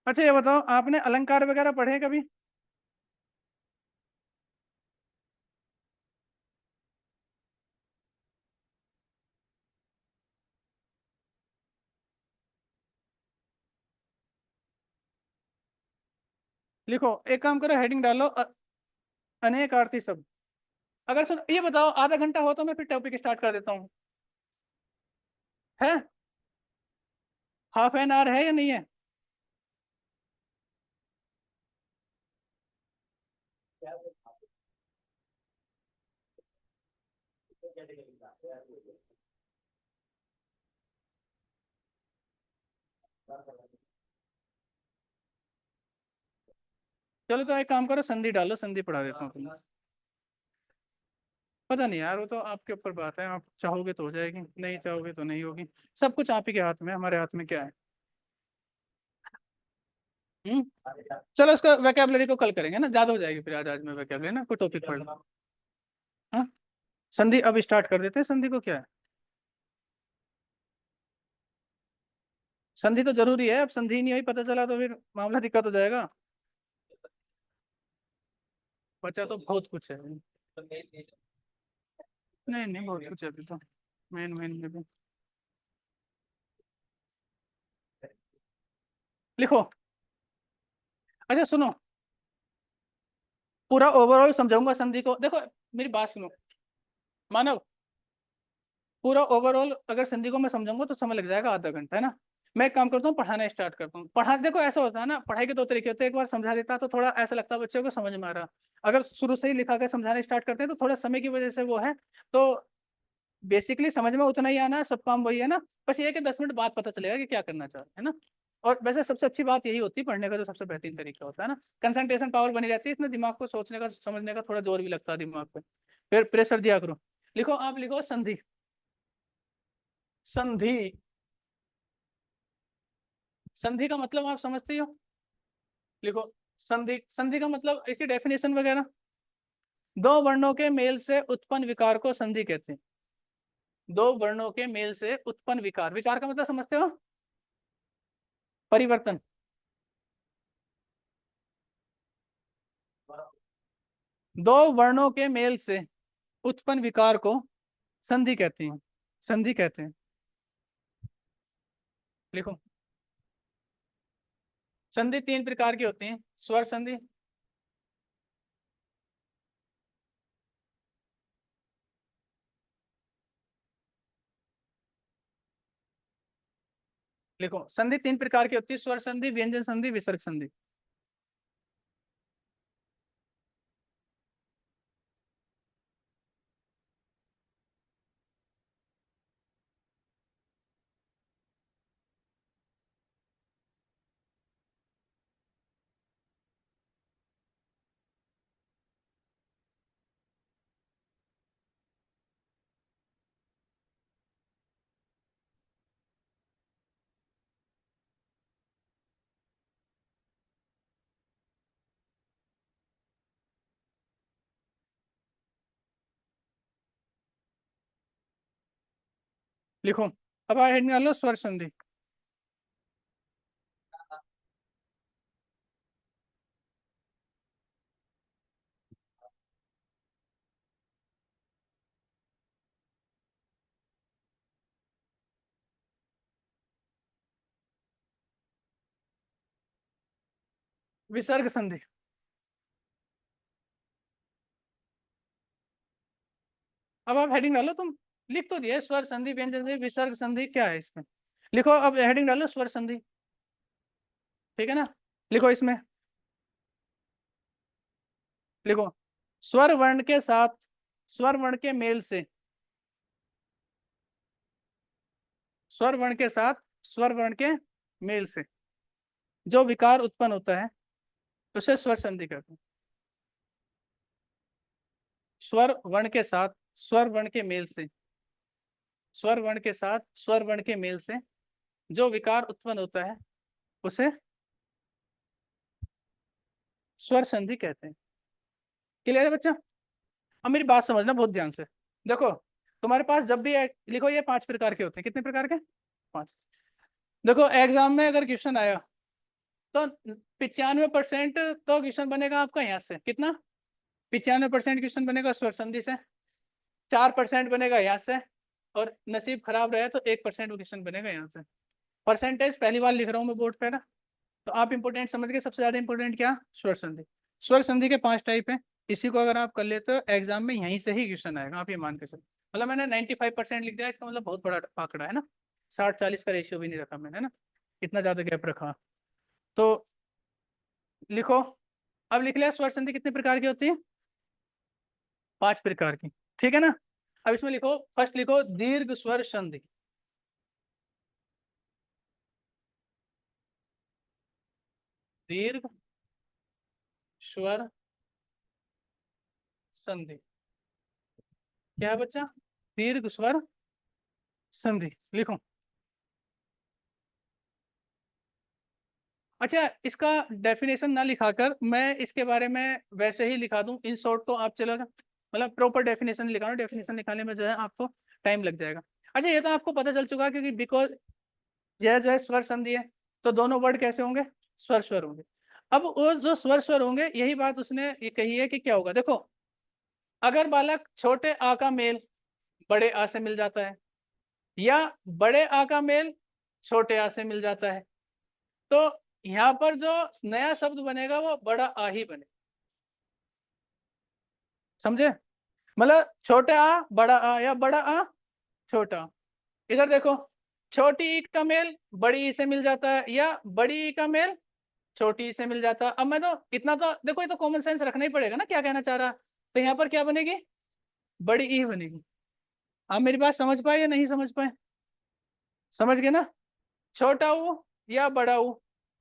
अच्छा ये बताओ, आपने अलंकार वगैरह पढ़े हैं कभी, लिखो, एक काम करो हेडिंग डालो, अनेक आरती शब्द। अगर सुन ये बताओ, आधा घंटा हो तो मैं फिर टॉपिक स्टार्ट कर देता हूँ, है हाफ एन आवर है या नहीं है। चलो तो एक काम करो, संधि डालो, संधि पढ़ा देता हूँ तुम्हें। पता नहीं यार, वो तो आपके ऊपर बात है, आप चाहोगे तो हो जाएगी, नहीं चाहोगे तो नहीं होगी, सब कुछ आप ही के हाथ में, हमारे हाथ में क्या है। हम्म। चलो इसको वोकैबुलरी को कल करेंगे ना, ज्यादा हो जाएगी फिर, आज आज में वोकैबुलरी ना, कोई टॉपिक पढ़ लो। हाँ संधि अब स्टार्ट कर देते हैं, संधि को क्या है। संधि तो जरूरी है, अब संधि नहीं हुई पता चला तो फिर मामला दिक्कत हो जाएगा। बचा तो बहुत कुछ है। नहीं नहीं, बहुत कुछ है अभी तो, मेन मेन में भी। लिखो। अच्छा सुनो, पूरा ओवरऑल समझाऊंगा संधि को। देखो मेरी बात सुनो मानव, पूरा ओवरऑल अगर संधि को मैं समझाऊंगा तो समय लग जाएगा आधा घंटा, है ना। मैं एक काम करता हूँ, पढ़ाना स्टार्ट करता हूँ। पढ़ा देखो ऐसा होता है ना, पढ़ाई के दो तरीके होते हैं। एक बार समझा देता तो थोड़ा ऐसा लगता है बच्चों को समझ में आ रहा। अगर शुरू से ही लिखा कर समझाना स्टार्ट करते हैं तो थोड़ा समय की वजह से वो है। तो बेसिकली समझ में उतना ही आना है, सब काम वही है ना। बस ये है कि 10 मिनट बाद पता चलेगा कि क्या करना चाह रहे हैं, है ना। और वैसे सबसे अच्छी बात यही होती है, पढ़ने का जो सबसे बेहतरीन तरीका होता है ना, कंसंट्रेशन पावर बनी रहती है इसमें, दिमाग को सोचने का समझने का थोड़ा जोर भी लगता है दिमाग पे। फिर प्रेशर दिया करो। लिखो, आप लिखो संधि। संधि, संधि का मतलब आप समझते हो। लिखो संधि, संधि का मतलब इसकी डेफिनेशन वगैरह। दो वर्णों के मेल से उत्पन्न विकार को संधि कहते हैं। दो वर्णों के मेल से उत्पन्न विकार, विकार का मतलब समझते हो, परिवर्तन। दो वर्णों के मेल से उत्पन्न विकार को संधि कहते हैं, संधि कहते हैं। लिखो, संधि तीन प्रकार की होती है। स्वर संधि, लिखो संधि तीन प्रकार की होती है। स्वर संधि, व्यंजन संधि, विसर्ग संधि। लिखो, अब हेड निकाल लो, स्वर संधि। विसर्ग संधि। अब आप हेडिंग डालो, तुम लिख तो दिए स्वर संधि, व्यंजन संधि, विसर्ग संधि, क्या है इसमें। लिखो, अब हेडिंग डालो स्वर संधि, ठीक है ना। लिखो इसमें, लिखो स्वर वर्ण के साथ, स्वर वर्ण के मेल से, स्वर वर्ण के साथ स्वर वर्ण के मेल से जो विकार उत्पन्न होता है उसे स्वर संधि कहते हैं। स्वर वर्ण के साथ स्वर वर्ण के मेल से, स्वर वर्ण के साथ स्वर वर्ण के मेल से जो विकार उत्पन्न होता है उसे स्वर संधि कहते हैं। क्लियर है बच्चा। अब मेरी बात समझना बहुत ध्यान से। देखो, तुम्हारे पास जब भी लिखो, ये 5 प्रकार के होते हैं। कितने प्रकार के? 5। देखो एग्जाम में अगर क्वेश्चन आया तो 95% तो क्वेश्चन बनेगा आपका यहाँ से। कितना? 95% क्वेश्चन बनेगा स्वर संधि से, 4% बनेगा यहाँ से, और नसीब खराब रहे तो 1% क्वेश्चन बनेगा यहाँ से। परसेंटेज पहली बार लिख रहा हूँ मैं बोर्ड पे ना, तो आप इंपोर्टेंट समझ के, सबसे ज्यादा इंपोर्टेंट क्या? स्वर संधि। स्वर संधि के 5 टाइप हैं। इसी को अगर आप कर लेते हो एग्जाम में यहीं से ही क्वेश्चन आएगा, आप ये मान के चलो। मतलब मैंने 95% लिख दिया, इसका मतलब बहुत बड़ा आंकड़ा है ना। 60-40 का रेशियो भी नहीं रखा मैंने ना, इतना ज्यादा गैप रखा। तो लिखो, अब लिख लिया स्वर संधि कितने प्रकार की होती है? 5 प्रकार की, ठीक है ना। अब इसमें लिखो, फर्स्ट लिखो दीर्घ स्वर संधि। दीर्घ स्वर संधि क्या है बच्चा? दीर्घ स्वर संधि। लिखो। अच्छा, इसका डेफिनेशन ना लिखाकर मैं इसके बारे में वैसे ही लिखा दूं इन शॉर्ट, तो आप चलेगा? मतलब प्रॉपर डेफिनेशन लिखा, डेफिनेशन लिखाने में जो है आपको टाइम लग जाएगा। अच्छा, ये तो आपको पता चल चुका, क्योंकि बिकॉज यह जो है स्वर संधि है, तो दोनों वर्ड कैसे होंगे, स्वर स्वर होंगे। अब वो जो स्वर स्वर होंगे, यही बात उसने ये कही है कि क्या होगा। देखो, अगर बालक छोटे आ का मेल बड़े आ से मिल जाता है, या बड़े आ का मेल छोटे आ से मिल जाता है, तो यहाँ पर जो नया शब्द बनेगा वो बड़ा आ ही बने। समझे? मतलब छोटा आ बड़ा आ, या बड़ा आ छोटा आ। इधर देखो, छोटी ई का मेल बड़ी ई से मिल जाता है, या बड़ी ई का मेल छोटी ई से मिल जाता है। अब मैं तो इतना तो देखो, ये तो कॉमन सेंस रखना ही पड़ेगा ना, क्या कहना चाह रहा। तो यहाँ पर क्या बनेगी, बड़ी ई बनेगी। आप मेरी बात समझ पाए या नहीं समझ पाए? समझ गए ना? छोटा ऊ या बड़ा ऊ,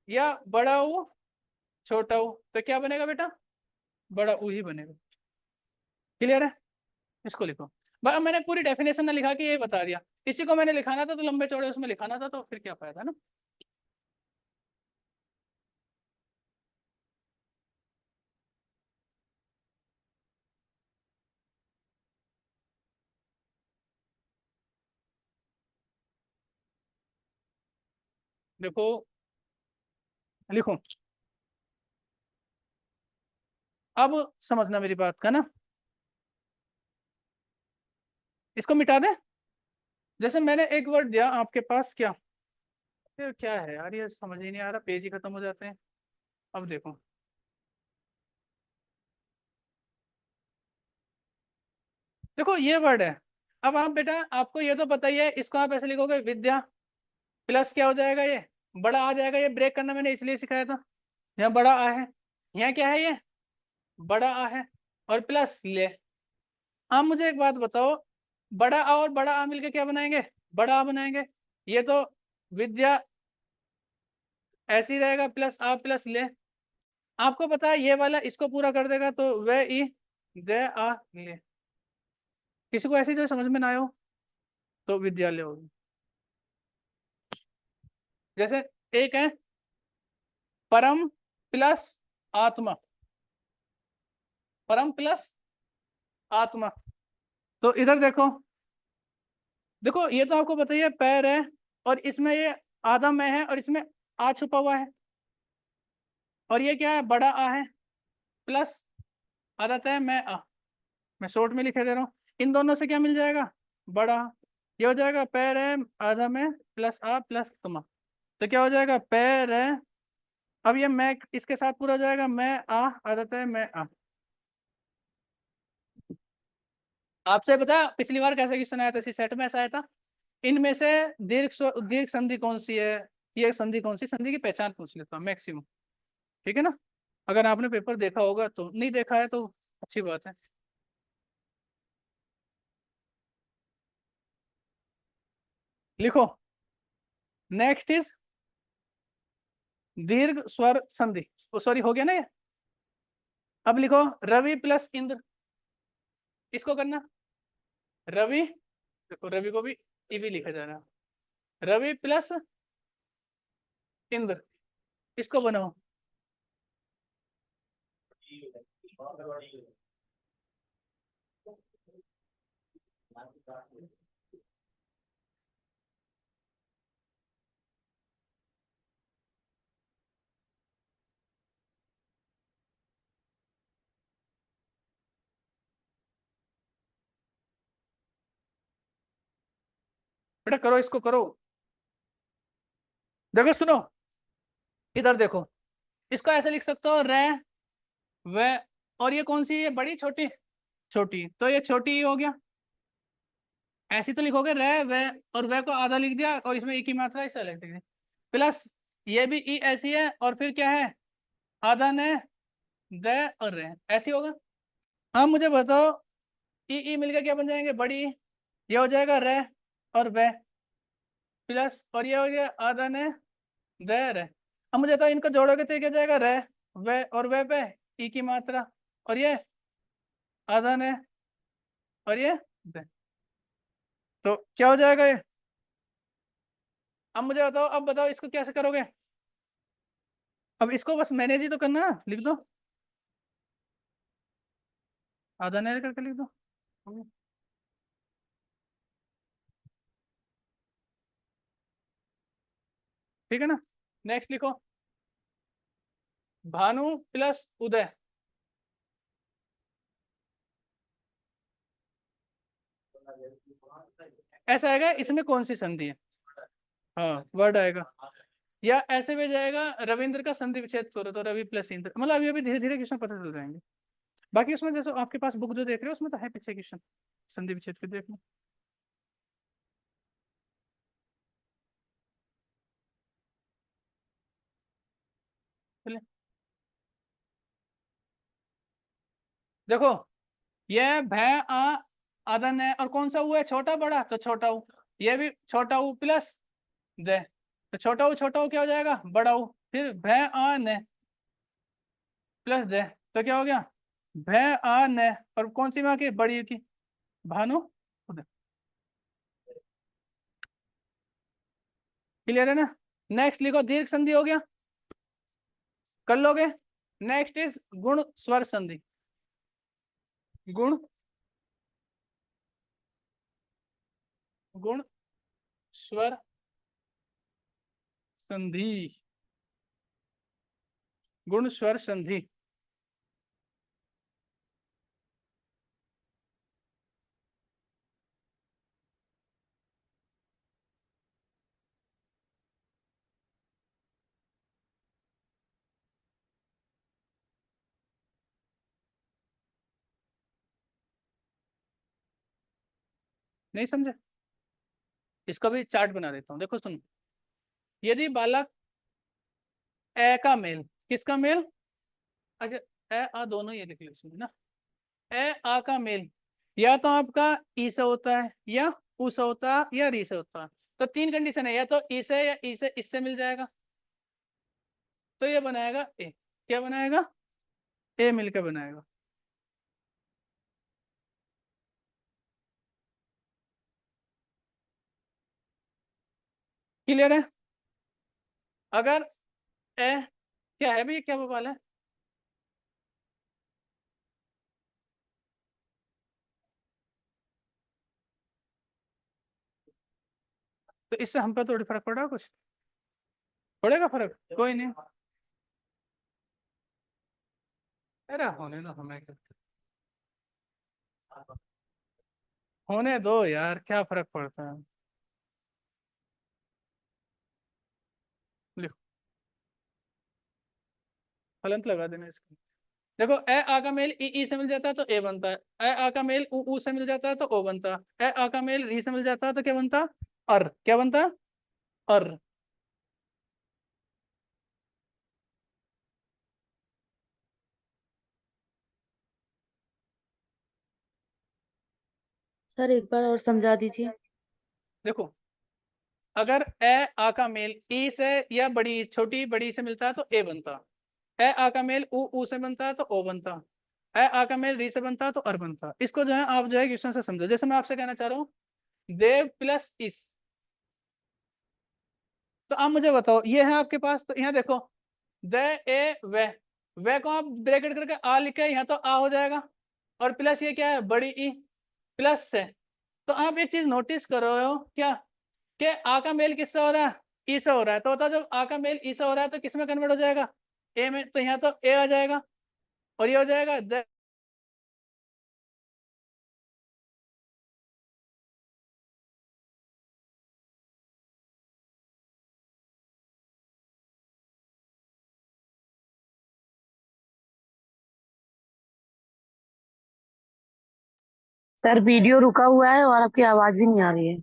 या बड़ा ऊ छोटा ऊ, तो क्या बनेगा बेटा, बड़ा ऊ ही बनेगा। क्लियर है? इसको लिखो। अब मैंने पूरी डेफिनेशन ना लिखा के ये बता दिया। इसी को मैंने लिखाना था तो लंबे चौड़े उसमें लिखाना था, तो फिर क्या फायदा ना। देखो, लिखो, अब समझना मेरी बात का ना। इसको मिटा दे। जैसे मैंने एक वर्ड दिया आपके पास, क्या ये क्या है यार, ये समझ ही नहीं आ रहा, पेज ही खत्म हो जाते हैं। अब देखो, देखो ये वर्ड है। अब आप बेटा, आपको ये तो पता ही है, इसको आप ऐसे लिखोगे, विद्या प्लस क्या हो जाएगा, ये बड़ा आ जाएगा। ये ब्रेक करना मैंने इसलिए सिखाया था। यहाँ बड़ा आ है, यहाँ क्या है, ये बड़ा आ है, और प्लस ले। आप मुझे एक बात बताओ, बड़ा आ और बड़ा आ मिलके क्या बनाएंगे, बड़ा आ बनाएंगे। ये तो विद्या ऐसे ही रहेगा, प्लस आ प्लस ले। आपको पता है ये वाला इसको पूरा कर देगा, तो वे ई दे आ ले। किसी को ऐसी जो समझ में ना आए हो तो विद्यालय होगी। जैसे एक है परम प्लस आत्मा, परम प्लस आत्मा। तो इधर देखो, देखो ये तो आपको पता ही है, पैर है, और इसमें ये आधा मैं है, और इसमें आ छुपा हुआ है, और ये क्या है, बड़ा आ है, प्लस आधा तय मैं आ। मैं शॉर्ट में लिखे दे रहा हूँ। इन दोनों से क्या मिल जाएगा, बड़ा। ये हो जाएगा पैर है आधा में प्लस आ प्लस तुमा, तो क्या हो जाएगा, पैर है। अब ये मैं इसके साथ पूरा हो जाएगा, मैं आ आधा तय मैं आ। आपसे पता पिछली बार कैसे क्वेश्चन आया था, इसी सेट में ऐसा आया था, इनमें से दीर्घ संधि कौन सी है, ये संधि कौन सी, संधि की पहचान पूछ लेता हूँ मैक्सिमम। ठीक है ना? अगर आपने पेपर देखा होगा तो, नहीं देखा है तो अच्छी बात है। लिखो, नेक्स्ट इज दीर्घ स्वर संधि। सॉरी, हो गया ना ये। अब लिखो रवि प्लस इंद्र, इसको करना। रवि, देखो रवि को भी ई भी लिखा जा रहा है, रवि प्लस इंद्र, इसको बनाओ। बेटा करो, इसको करो। देखो सुनो, इधर देखो, इसको ऐसे लिख सकते हो, रे व, और ये कौन सी है, बड़ी छोटी, छोटी, तो ये छोटी ही हो गया। ऐसी तो लिखोगे रे वे, और वे को आधा लिख दिया, और इसमें एक ही मात्रा इसे अलग लिख दी, प्लस ये भी ई ऐसी है, और फिर क्या है, आधा ने दे और रे, ऐसी होगा। अब मुझे बताओ, ई मिलकर क्या बन जाएंगे, बड़ी, ये हो जाएगा रे और वे, प्लस और ये हो गया आधा ने दे रे। अब मुझे बताओ, इनको जोड़ोगे तो क्या जाएगा, रे वे और वे पे ई की मात्रा, और ये आधा ने, और ये दे, तो क्या हो जाएगा ये। अब मुझे बताओ, अब बताओ इसको कैसे करोगे। अब इसको बस मैनेज ही तो करना, लिख दो, आधा ने करके लिख दो। ठीक है ना। नेक्स्ट लिखो, भानु प्लस उदय। ऐसा आएगा, इसमें कौन सी संधि है? हाँ, वर्ड आएगा। या ऐसे भी जाएगा, रविंद्र का संधि विच्छेद करो तो रवि प्लस इंद्र, मतलब अभी अभी धीरे धीरे क्वेश्चन पता चल जाएंगे। बाकी उसमें जैसे आपके पास बुक जो देख रहे हो उसमें तो है पीछे क्वेश्चन संधि विच्छेद के, देख लो। चलिए देखो, ये भय आ आदन है, और कौन सा ऊ है? छोटा बड़ा, तो छोटा ऊ। ये भी छोटा ऊ प्लस दे, तो छोटा ऊ क्या हो जाएगा? बड़ा ऊ। फिर भय आ न प्लस दे, तो क्या हो गया? भय आ न, और कौन सी माँ की? बड़ी की, भानु उदय। क्लियर है ना। नेक्स्ट लिखो, दीर्घ संधि हो गया, कर लोगे। नेक्स्ट इज गुण स्वर संधि। गुण गुण स्वर संधि, गुण स्वर संधि। नहीं समझे? इसका भी चार्ट बना देता हूँ, देखो सुनो। यदि बालक ए का मेल, किसका मेल? अच्छा, ए आ दोनों ये लिख लो इसमें ना। ए आ का मेल या तो आपका ई से होता है, या ऊ से होता है, या री से होता है। तो तीन कंडीशन है, या तो ई से, या ई से इससे मिल जाएगा, तो ये बनाएगा ए। क्या बनाएगा? ए मिलकर बनाएगा। क्लियर है? अगर ए, क्या है भैया, क्या बवाल है? तो इससे हम पे थोड़ी फर्क पड़ा कुछ? पड़ेगा फर्क? कोई नहीं। अरे होने दो, हमें क्या, होने दो यार, क्या फर्क पड़ता है। लिखो, हलंत लगा देना इसको। देखो, ए आ का मेल ई ई से मिल जाता है तो ए बनता है, ए आ का मेल ऊ ऊ से मिल जाता है तो ओ बनता है, ए आ का मेल री से मिल जाता है तो क्या बनता? अर। क्या बनता? अर। सर एक बार और समझा दीजिए। देखो, अगर ए आ का मेल ई से या बड़ी छोटी बड़ी से मिलता है तो ए बनता, ए आ का मेल ऊ ऊ से बनता है तो ओ बनता, ए आ का मेल री से बनता है तो अर बनता। इसको जो है आप जो है क्वेश्चन से समझो। जैसे मैं आपसे कहना चाह रहा हूँ, देव प्लस इस, तो आप मुझे बताओ, ये है आपके पास, तो यहाँ देखो, द ए वे को आप ब्रैकेट करके आ लिखे, यहाँ तो आ हो जाएगा, और प्लस ये क्या है? बड़ी ई, प्लस से। तो आप एक चीज नोटिस कर रहे हो क्या, कि आ का मेल किससे हो रहा है? ई से हो रहा है, तो होता जब आ का मेल ई से हो रहा है तो किस में कन्वर्ट हो जाएगा? ए में। तो यहाँ तो ए आ जाएगा, और ये हो जाएगा द। सर वीडियो रुका हुआ है और आपकी आवाज भी नहीं आ रही है।